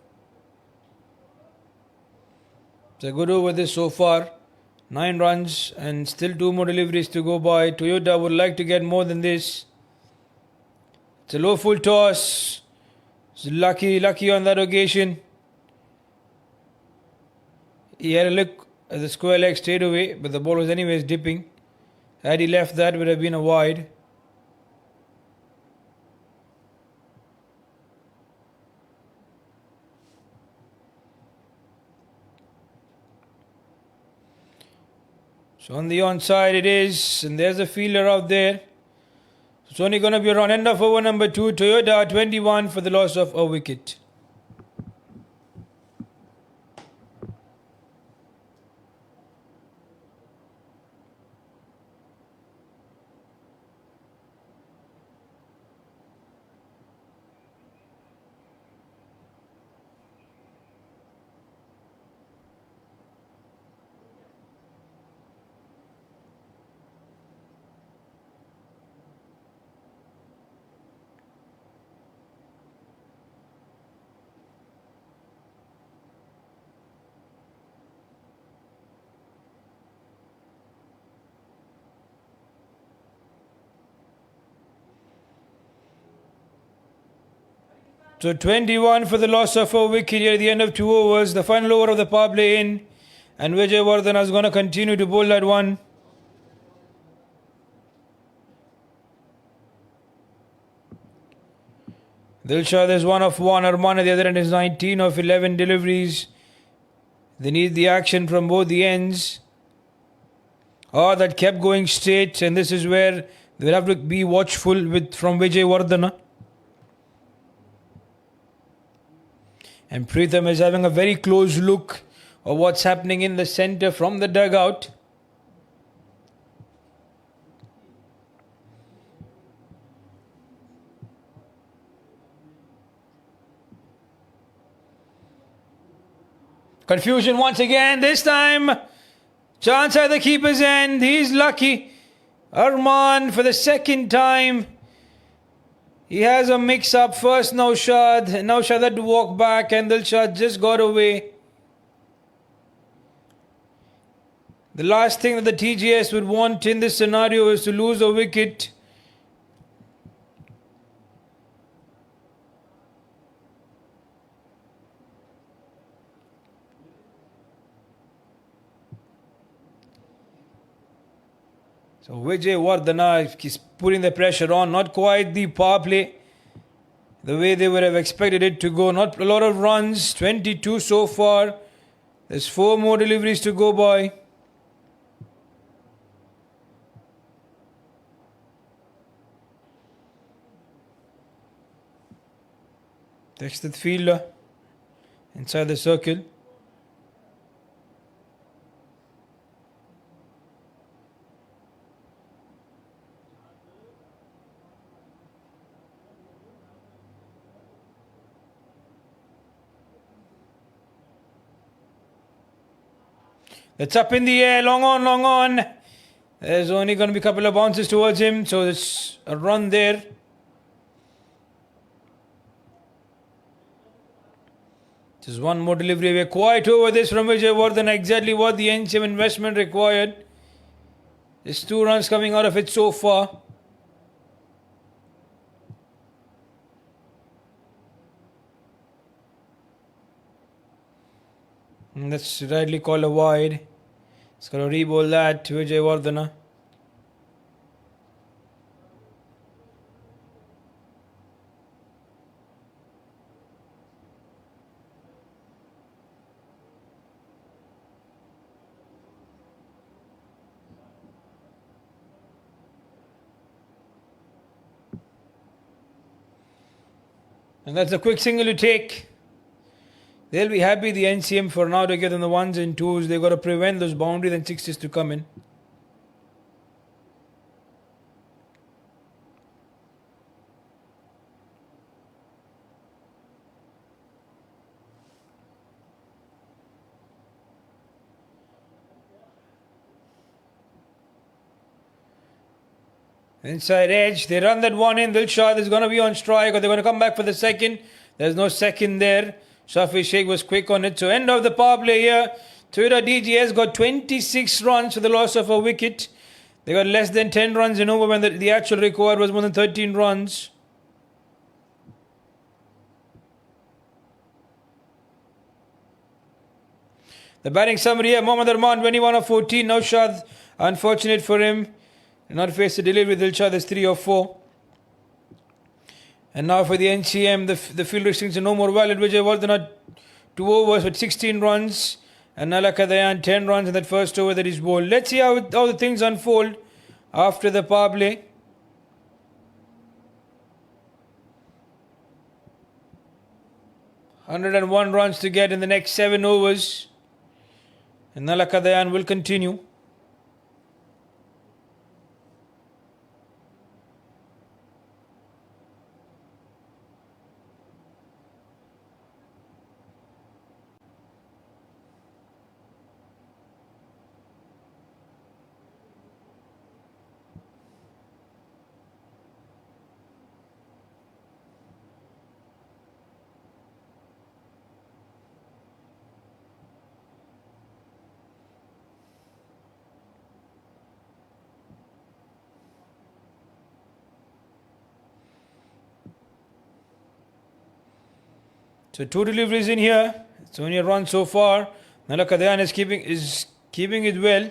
It's a good over this so far. 9 runs and still 2 more deliveries to go by. Toyota would like to get more than this. It's a low full toss. It's lucky on that occasion. He had a look at the square leg straight away, but the ball was anyways dipping. Had he left that, it would have been a wide. So on the onside it is, and there's a fielder out there. So it's only going to be around end of over number 2. Toyota 21 for the loss of a wicket. So 21 for the loss of a wicket here at the end of 2 overs. The final over of the power play in. And Vijay is going to continue to bowl that one. Dilshad is 1 of 1. Arman at the other end is 19 of 11 deliveries. They need the action from both the ends. Oh, that kept going straight, and this is where they'll have to be watchful from Vijay. And Pritham is having a very close look of what's happening in the centre from the dugout. Confusion once again. This time, chance at the keeper's end. He's lucky. Arman for the second time. He has a mix-up. First Naushad. Naushad had to walk back and Dilshad just got away. The last thing that the TGS would want in this scenario is to lose a wicket. So Vijay is putting the pressure on. Not quite the power play the way they would have expected it to go. Not a lot of runs. 22 so far. There's 4 more deliveries to go by. Texted fielder inside the circle. It's up in the air, long on. There's only going to be a couple of bounces towards him, so there's a run there. Just one more delivery. We're quite over this from Vijay. Exactly what the NCM investment required. There's 2 runs coming out of it so far. And that's rightly called a wide. It's going to re-bowl that to Vijay. And that's a quick single to take. They'll be happy, the NCM, for now to get on the 1s and 2s. They've got to prevent those boundaries and 6s to come in. Inside edge, they run that one in. Dilshad is going to be on strike, or they're going to come back for the second. There's no second there. Shafi Sheikh was quick on it. So end of the power play here. Toyota DGS got 26 runs for the loss of a wicket. They got less than 10 runs in over when the actual required was more than 13 runs. The batting summary here. Mohammad Arman 21 of 14. Naushad, unfortunate for him, not faced a delivery. Dilshad is 3 of 4. And now for the NCM, the field restrictions are no more valid. Vijay 2 overs with 16 runs. And Nalakadayan 10 runs in that first over that is bowled. Let's see how the things unfold after the power play. "101 runs to get in the next 7 overs. And Nalakadayan will continue. So 2 deliveries in here. It's only a run so far. Nalakadayan is keeping it well.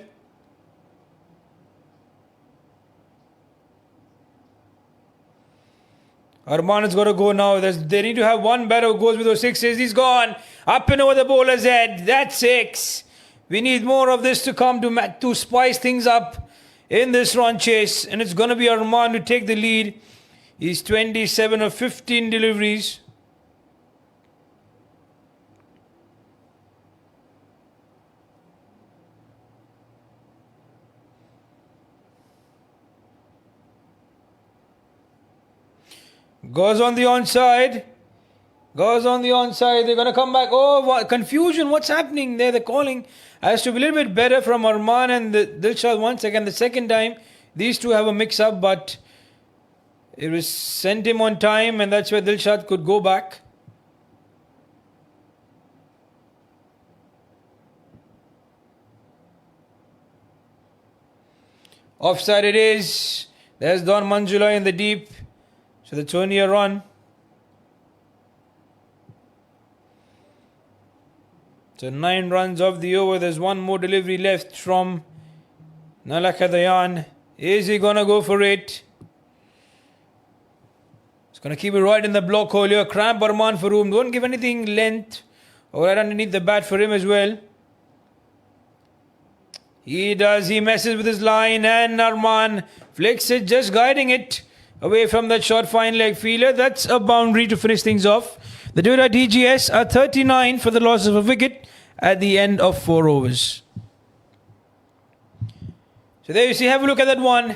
Arman has got to go now. They need to have one batter who goes with those sixes. He's gone. Up and over the bowler's head. That's 6. We need more of this to come to spice things up in this run chase. And it's going to be Arman to take the lead. He's 27 of 15 deliveries. Goes on the onside. They're going to come back. Oh, what confusion. What's happening there? They're calling. Has to be a little bit better from Arman and Dilshad once again. The second time, these two have a mix-up, but it was sent him on time, and that's where Dilshad could go back. Offside it is. There's Don Manjula in the deep. So that's only a run. So 9 runs off the over. There's one more delivery left from Nalakadayan. Is he going to go for it? He's going to keep it right in the block hole here. Cramp Arman for room. Don't give anything length or right underneath the bat for him as well. He does. He messes with his line and Arman flicks it, just guiding it away from that short fine leg fielder. That's a boundary to finish things off. The Toyota TGS are 39 for the loss of a wicket at the end of 4 overs. So there you see, have a look at that one.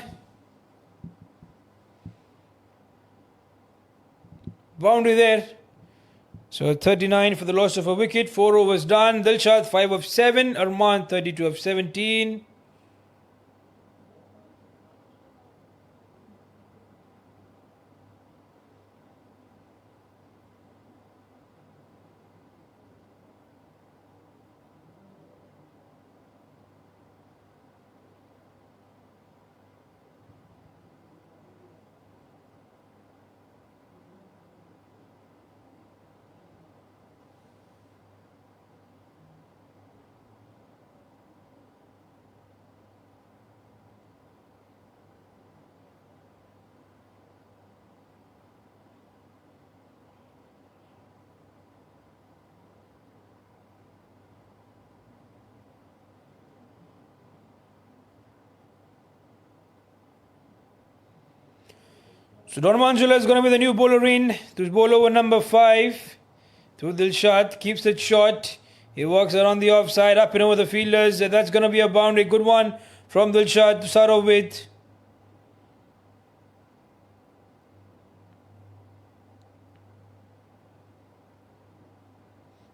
Boundary there. So 39 for the loss of a wicket, 4 overs done. Dilshad 5 of 7, Arman 32 of 17. So Don Manjula is going to be the new bowler in. To bowl over number 5. To Dilshad. Keeps it short. He walks around the offside. Up and over the fielders. That's going to be a boundary. Good one from Dilshad to start off with.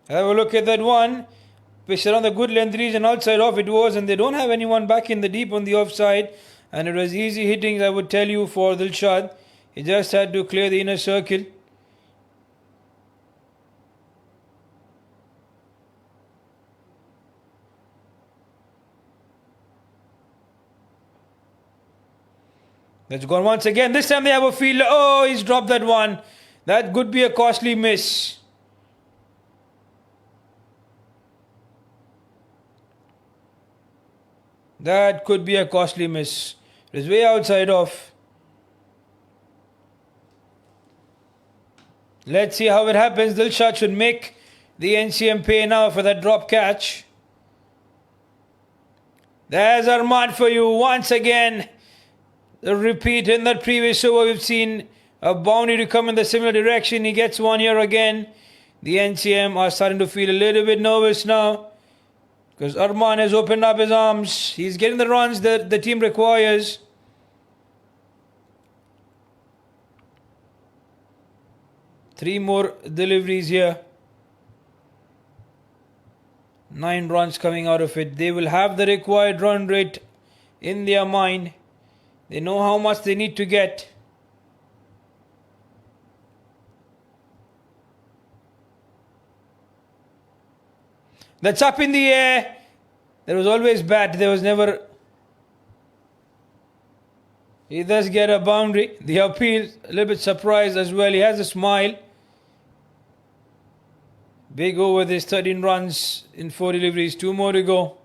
Have a look at that one. Pitched around the good length region. Outside off it was. And they don't have anyone back in the deep on the offside. And it was easy hitting, I would tell you, for Dilshad. He just had to clear the inner circle. That's gone once again. This time they have a fielder. Oh, he's dropped that one. That could be a costly miss. That could be a costly miss. It is way outside off. Let's see how it happens. Dilshad should make the NCM pay now for that drop catch. There's Arman for you once again. The repeat in that previous over, we've seen a boundary to come in the similar direction. He gets one here again. The NCM are starting to feel a little bit nervous now, because Arman has opened up his arms. He's getting the runs that the team requires. Three more deliveries here. 9 runs coming out of it. They will have the required run rate in their mind. They know how much they need to get. That's up in the air. There was always bat. There was never... He does get a boundary. The appeal, a little bit surprised as well. He has a smile. Big over this, 13 runs in 4 deliveries. 2 more to go.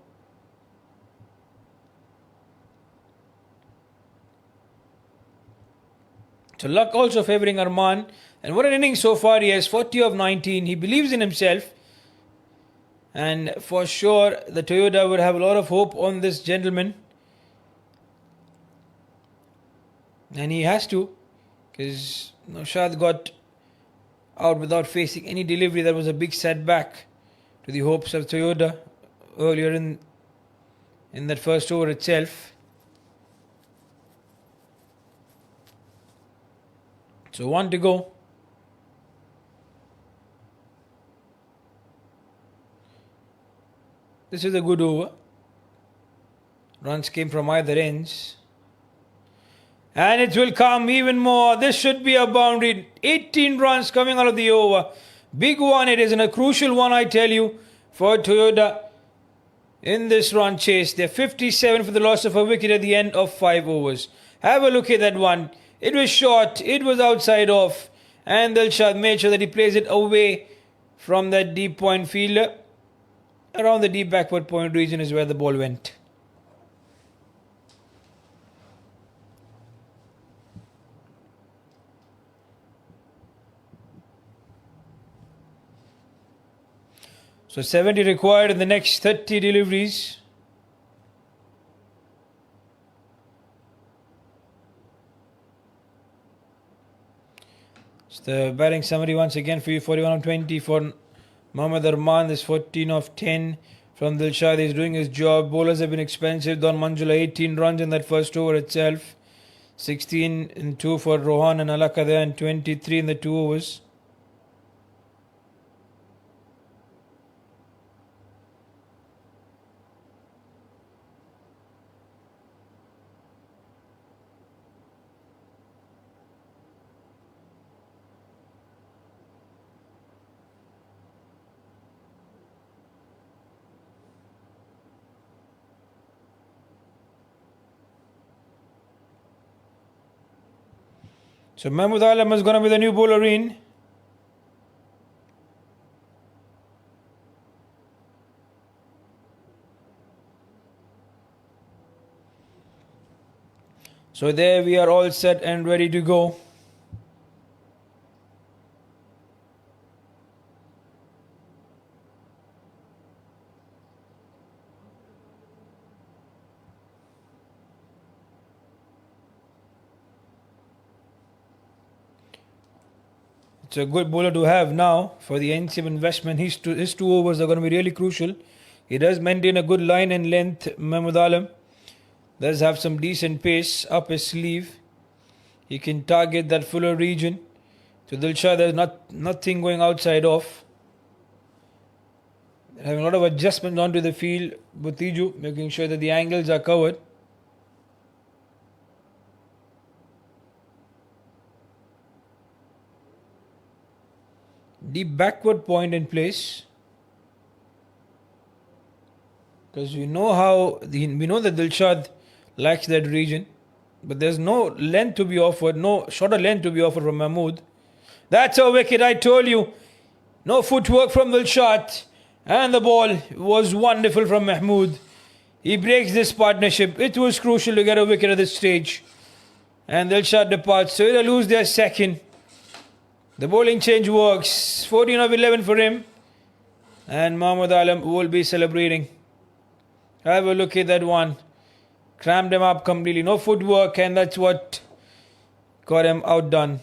So luck also favouring Arman. And what an inning so far. He has 40 of 19. He believes in himself. And for sure, the Toyota would have a lot of hope on this gentleman. And he has to. Because Naushad got out without facing any delivery. That was a big setback to the hopes of Toyota earlier in that first over itself. So 1 to go. This is a good over. Runs came from either ends. And it will come even more. This should be a boundary. 18 runs coming out of the over. Big one it is, and a crucial one, I tell you, for Toyota in this run chase. They're 57 for the loss of a wicket at the end of 5 overs. Have a look at that one. It was short. It was outside off. And Dilshad made sure that he plays it away from that deep point fielder. Around the deep backward point region is where the ball went. So 70 required in the next 30 deliveries. It's the batting summary once again for you. 41 of 20 for Mohammad Arman. This 14 of 10 from Dilshad. He's doing his job. Bowlers have been expensive. Don Manjula 18 runs in that first over itself. 16 and 2 for Rohan and Alaka there, and 23 in the 2 overs. So Mahmood Alam is going to be the new bowler in. So there we are all set and ready to go. It's a good bowler to have now for the NCM investment. His 2 overs are going to be really crucial. He does maintain a good line and length, Mahmood Alam. Does have some decent pace up his sleeve. He can target that fuller region. To Dilshad, there's nothing going outside off. Having a lot of adjustments onto the field. Butiju making sure that the angles are covered. Deep backward point in place. Because we know that Dilshad likes that region. But there's no length to be offered, no shorter length to be offered from Mahmood. That's a wicket, I told you. No footwork from Dilshad. And the ball was wonderful from Mahmood. He breaks this partnership. It was crucial to get a wicket at this stage. And Dilshad departs. So they'll lose their second. The bowling change works. 14 of 11 for him. And Mahmood Alam will be celebrating. Have a look at that one. Crammed him up completely. No footwork, and that's what got him outdone.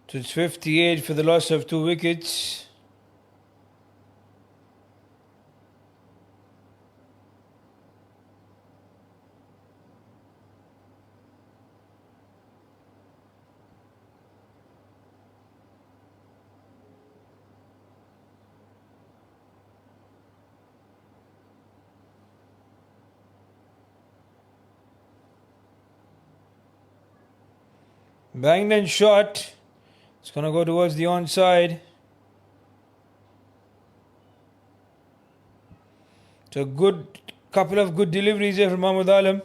So it's 58 for the loss of 2 wickets. Banged and shot. It's going to go towards the onside. So good couple of good deliveries here from Mahmoud Alam.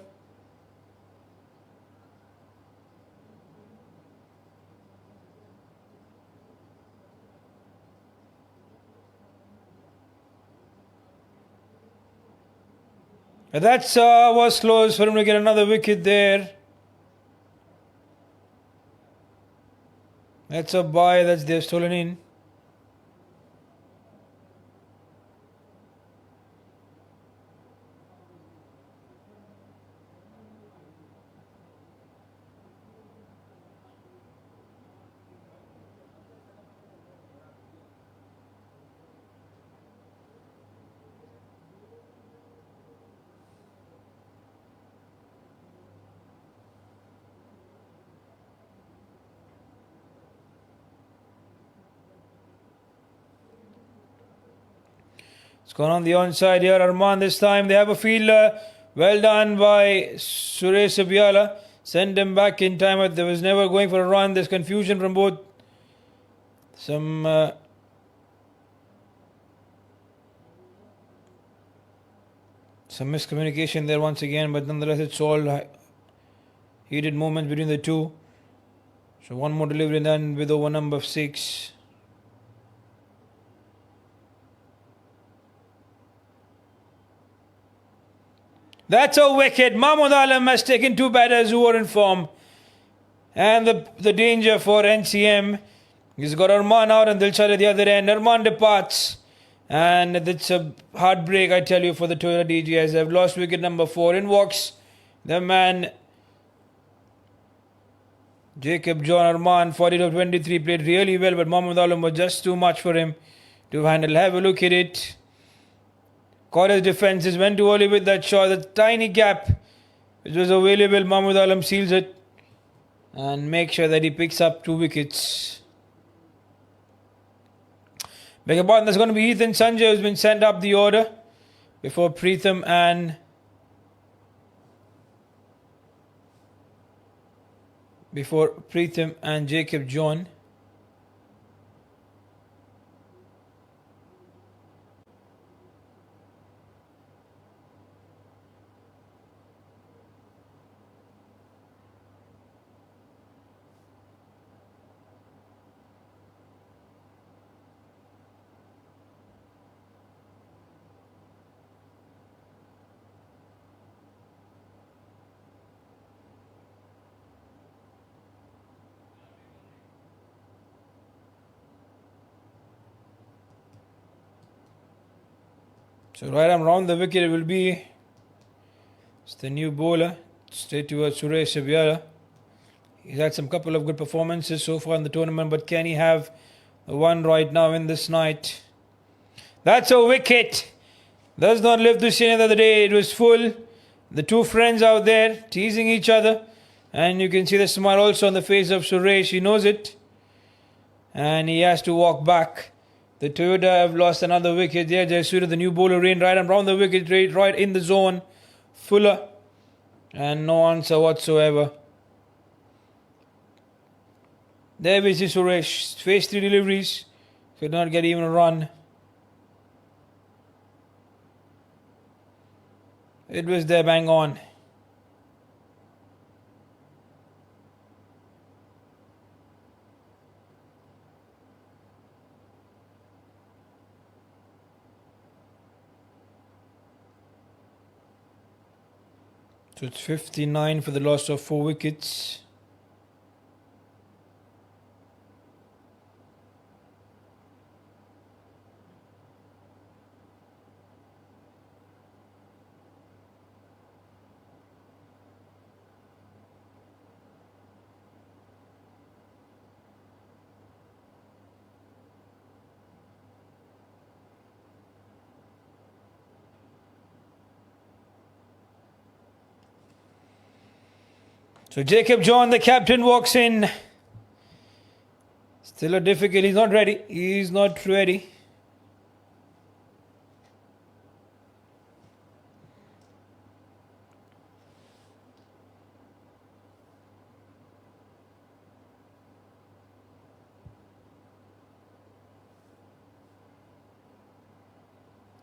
That was close for him to get another wicket there. That's a bye that's they've stolen in. It's gone on the onside here. Arman this time. They have a fielder. Well done by Suresh Abhyala. Send him back in time. But there was never going for a run. There's confusion from both. Some miscommunication there once again. But nonetheless, it's all heated moments between the two. So one more delivery and then with over number 6. That's a wicket. Mahmoud Alam has taken 2 batters who are in form. And the danger for NCM. He's got Arman out and Dilshad at the other end. Arman departs. And it's a heartbreak, I tell you, for the Toyota DGS. They've lost wicket number 4. In walks the man Jacob John. Arman, 40-23, played really well. But Mahmoud Alam was just too much for him to handle. Have a look at it. Caught his defences, went too early with that shot. The tiny gap which was available, Mahmoud Alam seals it and makes sure that he picks up 2 wickets. Beg your pardon, there's going to be Ethan Sanjay who's been sent up the order before Preetham and Jacob John. So right around the wicket it will be. It's the new bowler. Straight towards Suresh Abhyala. He's had some couple of good performances so far in the tournament, but can he have one right now in this night? That's a wicket. Does not live to see another day. It was full. The 2 friends out there teasing each other. And you can see the smile also on the face of Suresh. He knows it. And he has to walk back. The Toyota have lost another wicket there. Jayasuriya, the new bowler, rain right around the wicket, right in the zone. Fuller. And no answer whatsoever. There we see Suresh. Faced 3 deliveries. Could not get even a run. It was there bang on. So it's 59 for the loss of 4 wickets. So Jacob John, the captain, walks in. Still a difficult. He's not ready. He's not ready.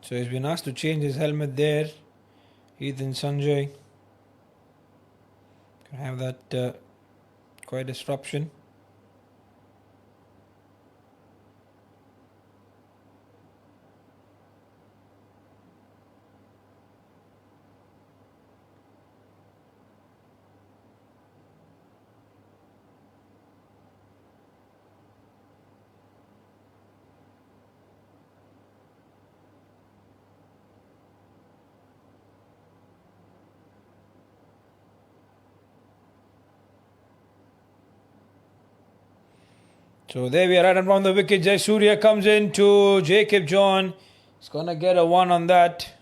So he's been asked to change his helmet there. Ethan Sanjay can have that quite disruption. So there we are, right around the wicket. Jayasuriya comes in to Jacob John. He's gonna get a 1 on that.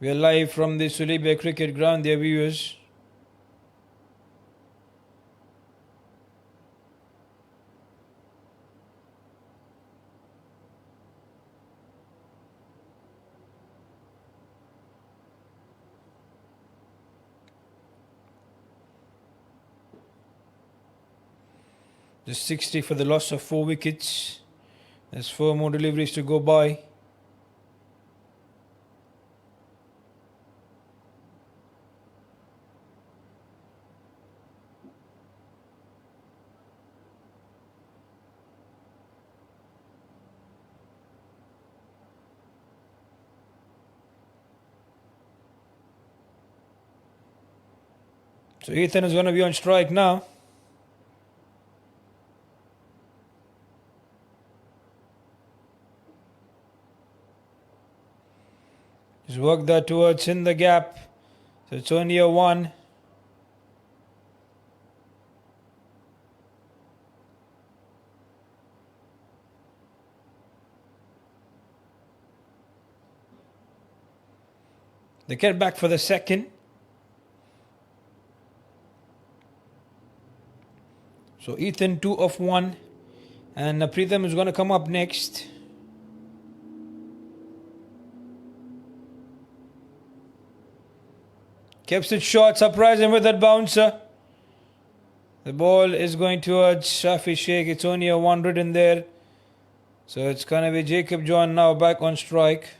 We are live from the Sulibia cricket ground, dear viewers. Just 60 for the loss of 4 wickets. There's 4 more deliveries to go by. So Ethan is going to be on strike now. Just work that towards in the gap. So it's only a 1. They get back for the second. So Ethan 2 of 1. And Pritham is going to come up next. Keeps it short, surprising with that bouncer. The ball is going towards Shafi Sheikh. It's only a 1 written there. So it's going to be Jacob John now back on strike.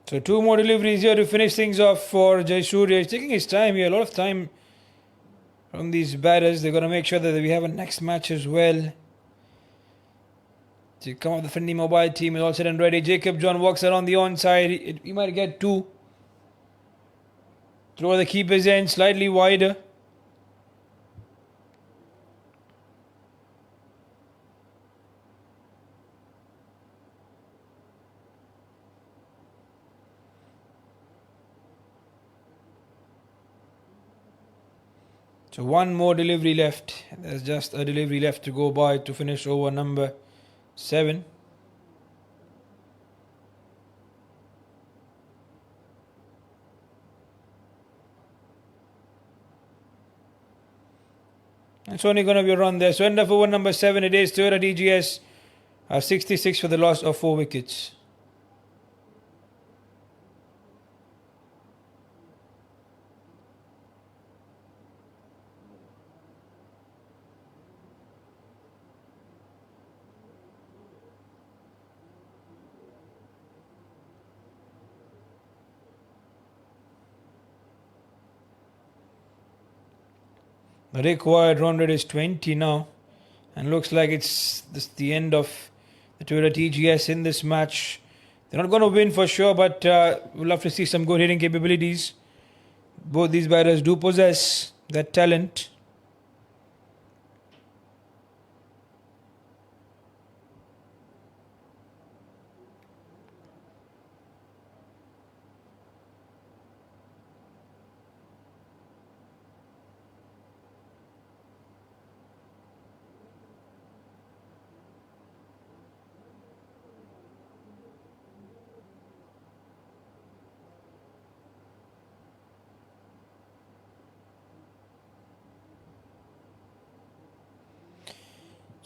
So 2 more deliveries here to finish things off for Jayasuriya. He's taking his time here, a lot of time from these batters. They're going to make sure that we have a next match as well. To come up, the friendly mobile team is all set and ready. Jacob John walks around the onside. He might get 2. Throw the keeper's end slightly wider. So 1 more delivery left. There's just a delivery left to go by to finish over number 7. It's only going to be a run there. So end of over number 7. It is Toyota TGS. 66 for the loss of 4 wickets. The required run rate is 20 now. And looks like it's the end of the Toyota TGS in this match. They're not going to win for sure, but we'll love to see some good hitting capabilities. Both these batters do possess that talent.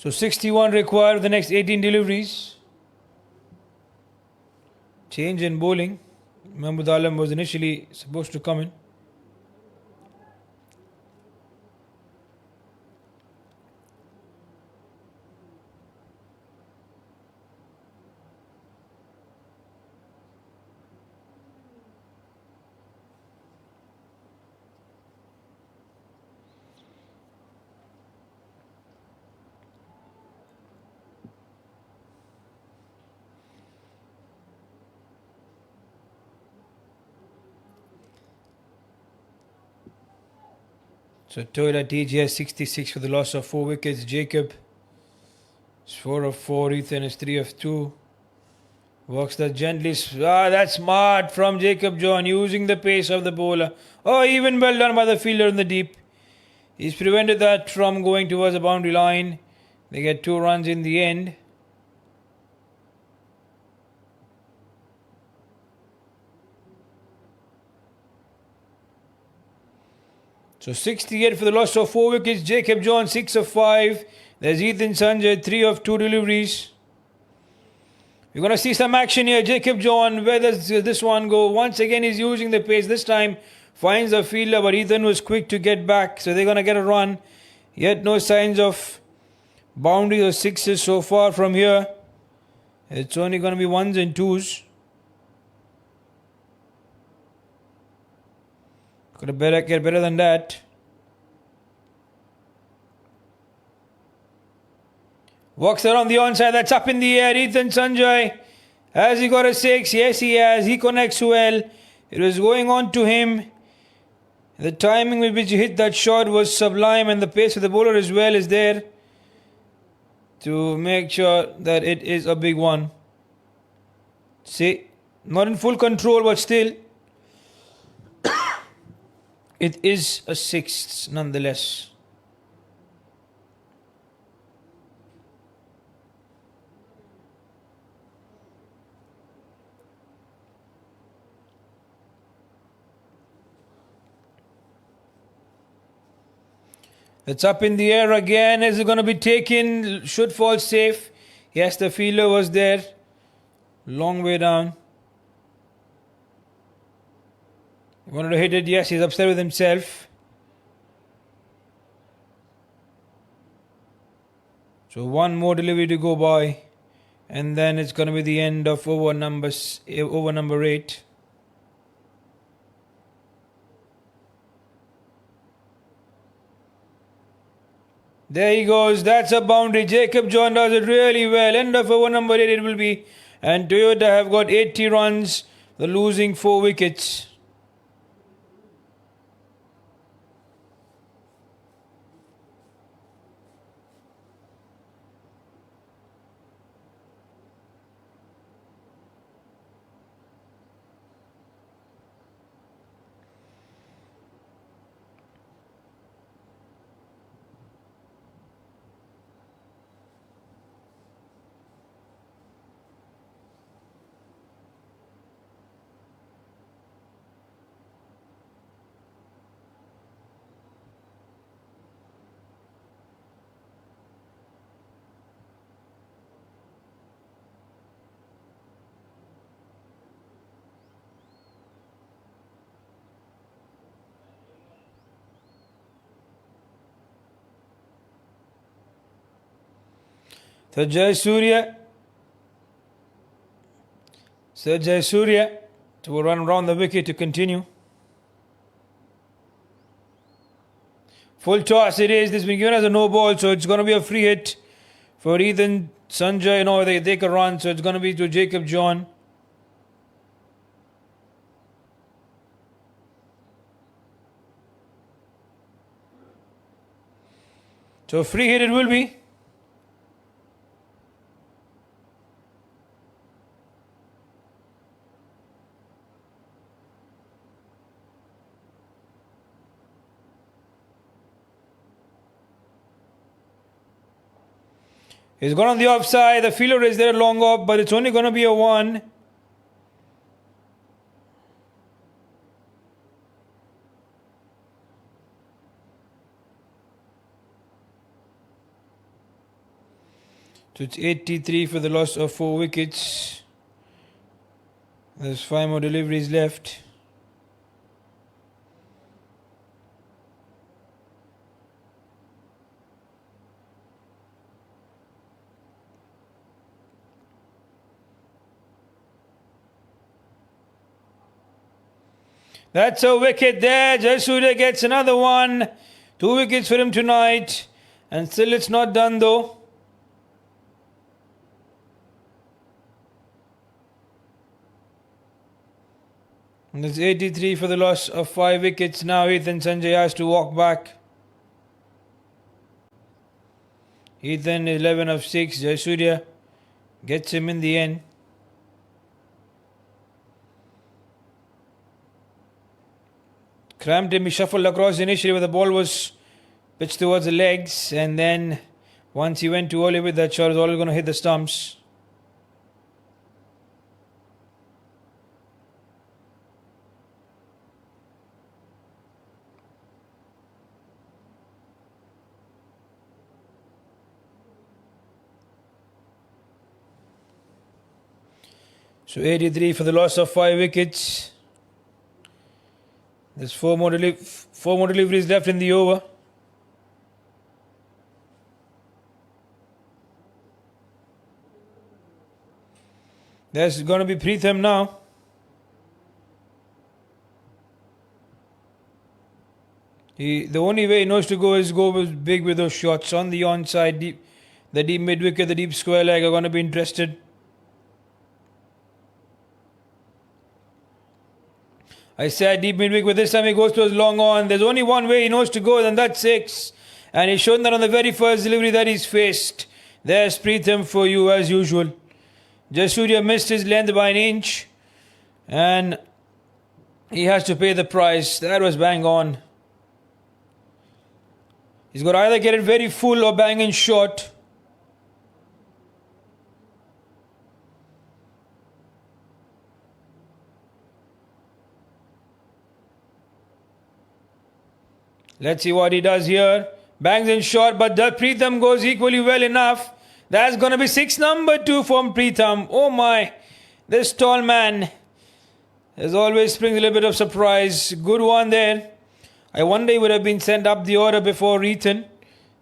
So 61 required for the next 18 deliveries. Change in bowling. Mahmood Alam was initially supposed to come in. So Toyota TGS 66 for the loss of 4 wickets. Jacob is 4 of 4. Ethan is 3 of 2. Works that gently. That's smart from Jacob John, using the pace of the bowler. Oh, even well done by the fielder in the deep. He's prevented that from going towards the boundary line. They get 2 runs in the end. So 68 for the loss of 4 wickets. Jacob John 6 of 5. There's Ethan Sanjay 3 of 2 deliveries. We're going to see some action here. Jacob John, where does this one go? Once again, he's using the pace. This time finds the fielder, but Ethan was quick to get back. So they're going to get a run. Yet no signs of boundaries or sixes so far from here. It's only going to be 1s and 2s. Could have get better than that. Walks around the onside. That's up in the air. Ethan Sanjay. Has he got a 6? Yes, he has. He connects well. It was going on to him. The timing with which he hit that shot was sublime, and the pace of the bowler as well is there to make sure that it is a big one. See, not in full control, but still. It is a 6 nonetheless. It's up in the air again. Is it going to be taken? Should fall safe. Yes, the fielder was there. Long way down. Wanted to hit it. Yes, he's upset with himself. So one more delivery to go by. And then it's going to be the end of over number 8. There he goes. That's a boundary. Jacob John does it really well. End of over number 8 it will be. And Toyota have got 80 runs. They're losing 4 wickets. So Jayasuriya to run around the wicket to continue. Full toss it is. This has been given as a no ball, so it's going to be a free hit for Ethan Sanjay. No, they take a run, so it's going to be to Jacob John. So free hit it will be. He's gone on the offside. The fielder is there long off, but it's only going to be a 1. So it's 83 for the loss of 4 wickets. There's 5 more deliveries left. That's a wicket there. Jayasuriya gets another one. 2 wickets for him tonight. And still it's not done though. And it's 83 for the loss of 5 wickets. Now Ethan Sanjay has to walk back. Ethan 11 of 6. Jayasuriya gets him in the end. Cramped him, he shuffled across initially where the ball was pitched towards the legs, and then once he went too early with that shot, it was all going to hit the stumps. So 83 for the loss of 5 wickets. There's 4 more deliveries left in the over. There's going to be Pritham now. The only way he knows to go is go big with those shots on the onside. The deep mid wicket, the deep square leg are going to be interested. I said deep mid wicket, but this time he goes to his long on. There's only one way he knows to go, and that's 6. And he's shown that on the very first delivery that he's faced. There's Pritham for you as usual. Jayasuriya missed his length by an inch. And he has to pay the price. That was bang on. He's got to either get it very full or bang in short. Let's see what he does here. Bangs in short, but the Pritham goes equally well enough. That's going to be 6 number 2 from Pritham. Oh my, this tall man, as always, brings a little bit of surprise. Good one there. I wonder he would have been sent up the order before Ethan.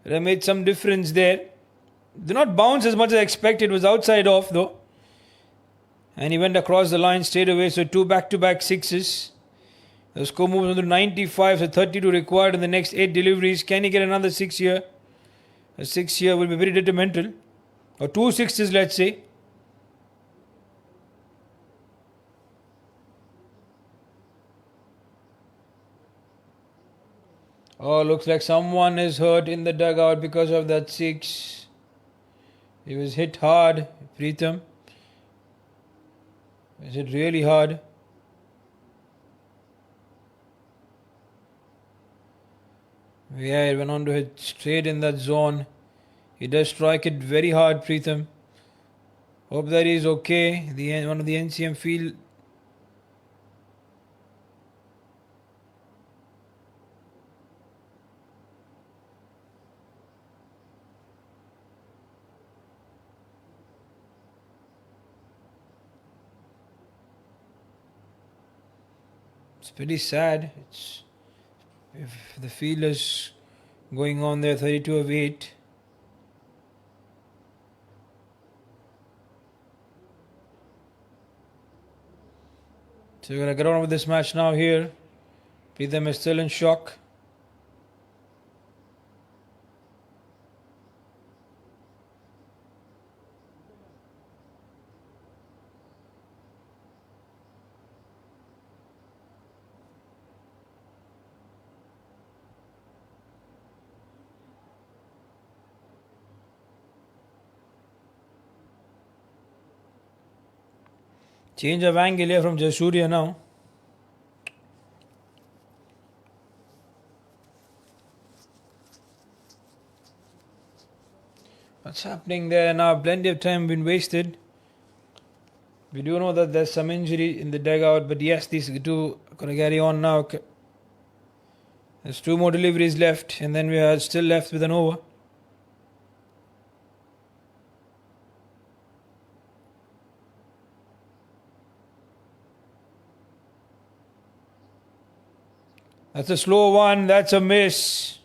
It have made some difference there. Did not bounce as much as I expected. It was outside off though. And he went across the line straight away. So 2 back-to-back 6s. The score moves on to 95, so 32 required in the next 8 deliveries. Can he get another 6 here? A 6 here will be very detrimental. Or 2 6s, let's say. Oh, looks like someone is hurt in the dugout because of that 6. He was hit hard, Pritham. Is it really hard? Yeah, it went on to hit straight in that zone. He does strike it very hard, Pritham. Hope that he is okay. One of the NCM field. It's pretty sad. If the field is going on there, 32 of 8. So we're going to get on with this match now here. Pritham is still in shock. Change of angle here from Jayasuriya now. What's happening there now? Plenty of time been wasted. We do know that there's some injury in the dugout, but yes, these two are going to carry on now. There's 2 more deliveries left, and then we are still left with an over. That's a slow one. That's a miss.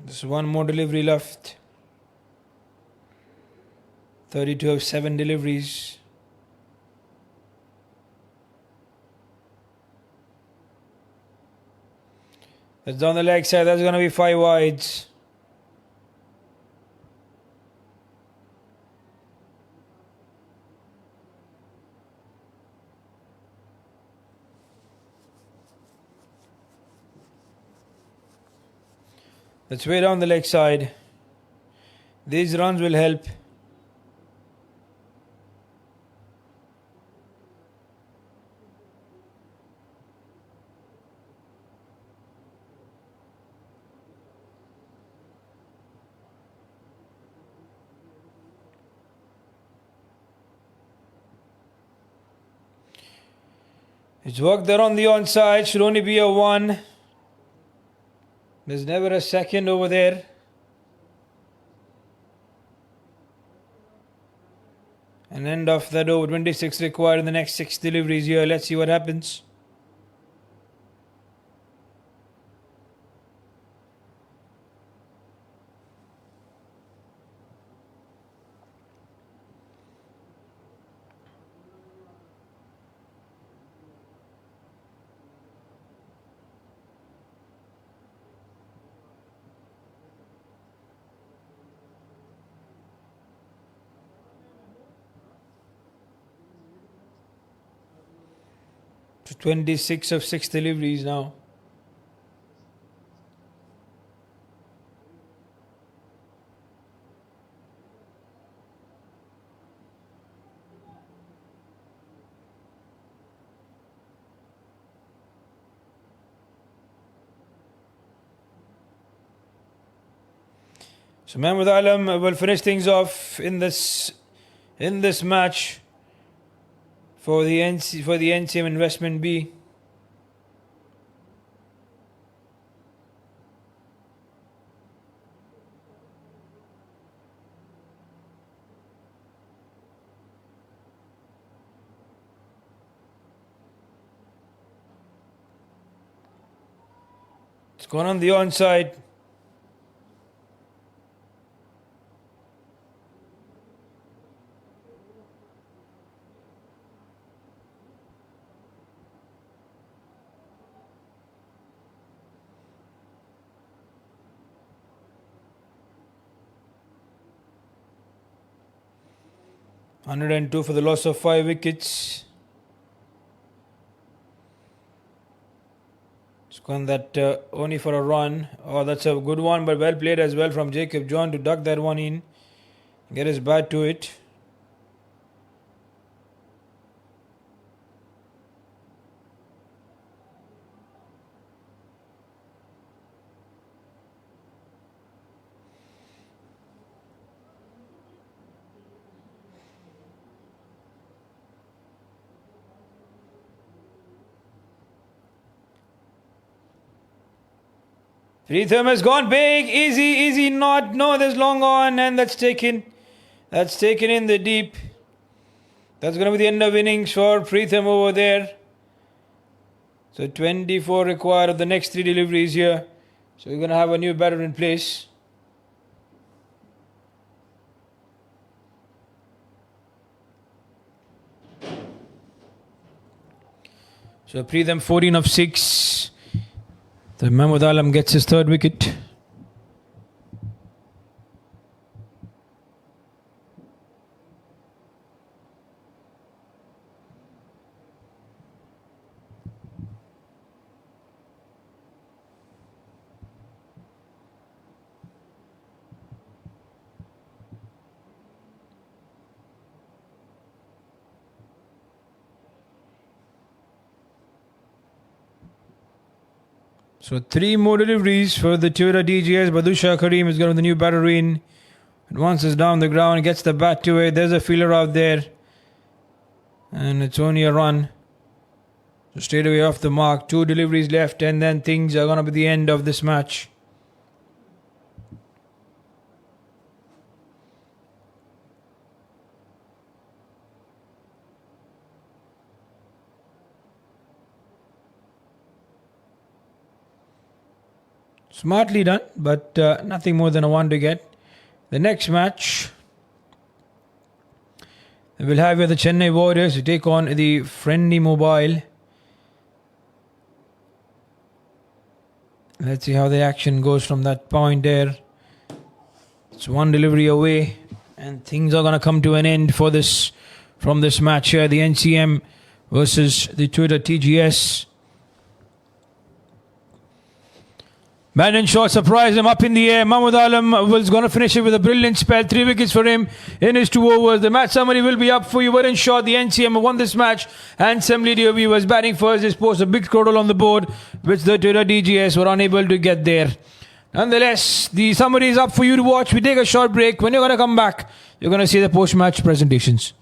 Just one more delivery left. 32 of 7 deliveries. That's down the leg side. That's going to be 5 wides. That's way down the leg side. These runs will help. It's worked there on the onside. Should only be a 1. There's never a second over there. And end of that over. 26 required in the next 6 deliveries here. Let's see what happens. To 26 of 6 deliveries now. So Mahmoud Alam will finish things off in this match for the NCM Investment B. It's gone on the onside. $102 for the loss of 5 wickets. It's gone that only for a run. Oh, that's a good one, but well played as well from Jacob John to duck that one in. Get his bat to it. Pritham has gone big, easy, not, no, there's long on, and that's taken in the deep. That's going to be the end of innings for Pritham over there. So 24 required of the next 3 deliveries here. So we're going to have a new batter in place. So Pritham 14 of 6. So Mahmoud Alam gets his 3rd wicket. So 3 more deliveries for the Toyota TGS. Badusha Kareem is going to the new batter in. And once it's down the ground, gets the bat to it. There's a fielder out there. And it's only a run. So straight away off the mark. 2 deliveries left, and then things are going to be the end of this match. Smartly done, but nothing more than a 1 to get. The next match, we'll have here the Chennai Warriors to take on the Friendly Mobile. Let's see how the action goes from that point there. It's one delivery away, and things are going to come to an end for this from this match here. The NCM versus the Twitter TGS. Bannon shot surprised him up in the air. Mahmood Alam was going to finish it with a brilliant spell. 3 wickets for him in his 2 overs. The match summary will be up for you. Weren't shot. The NCM won this match. And Assembly DOB was batting first. This post a big total on the board, which the Twitter DGS were unable to get there. Nonetheless, the summary is up for you to watch. We take a short break. When you're going to come back, you're going to see the post-match presentations.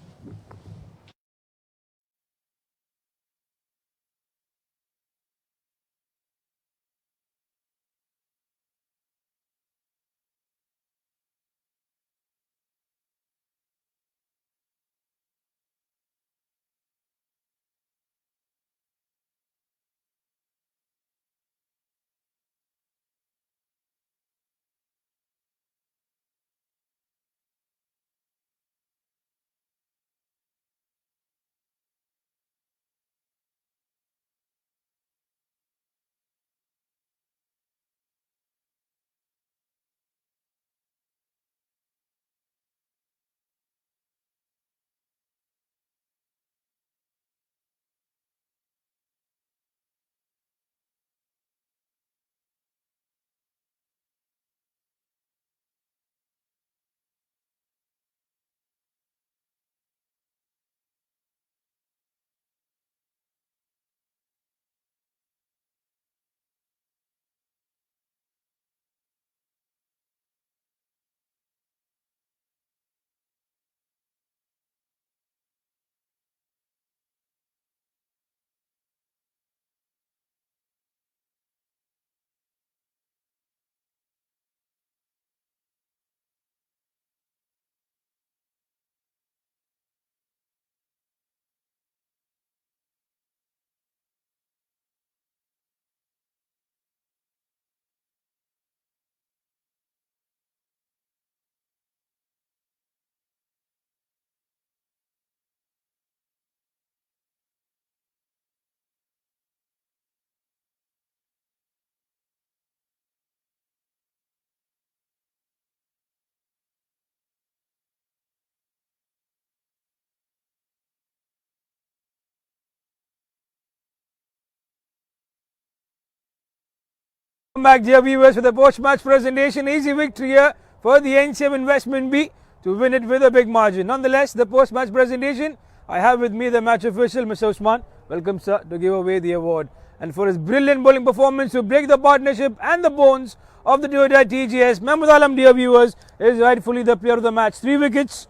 Welcome back, dear viewers, for the post-match presentation. Easy victory here for the NCM Investment B to win it with a big margin. Nonetheless, the post-match presentation, I have with me the match official, Mr. Usman. Welcome, sir, to give away the award. And for his brilliant bowling performance to break the partnership and the bones of the Toyota TGS, Mahmood Alam, dear viewers, is rightfully the player of the match. 3 wickets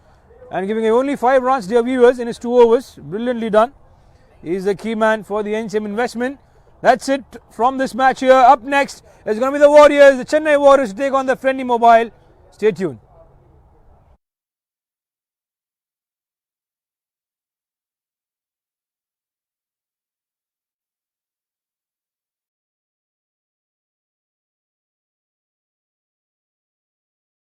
and giving only 5 runs, dear viewers, in his 2 overs. Brilliantly done. He is the key man for the NCM Investment. That's it from this match here. Up next is going to be the Warriors, the Chennai Warriors, to take on the Friendly Mobile. Stay tuned.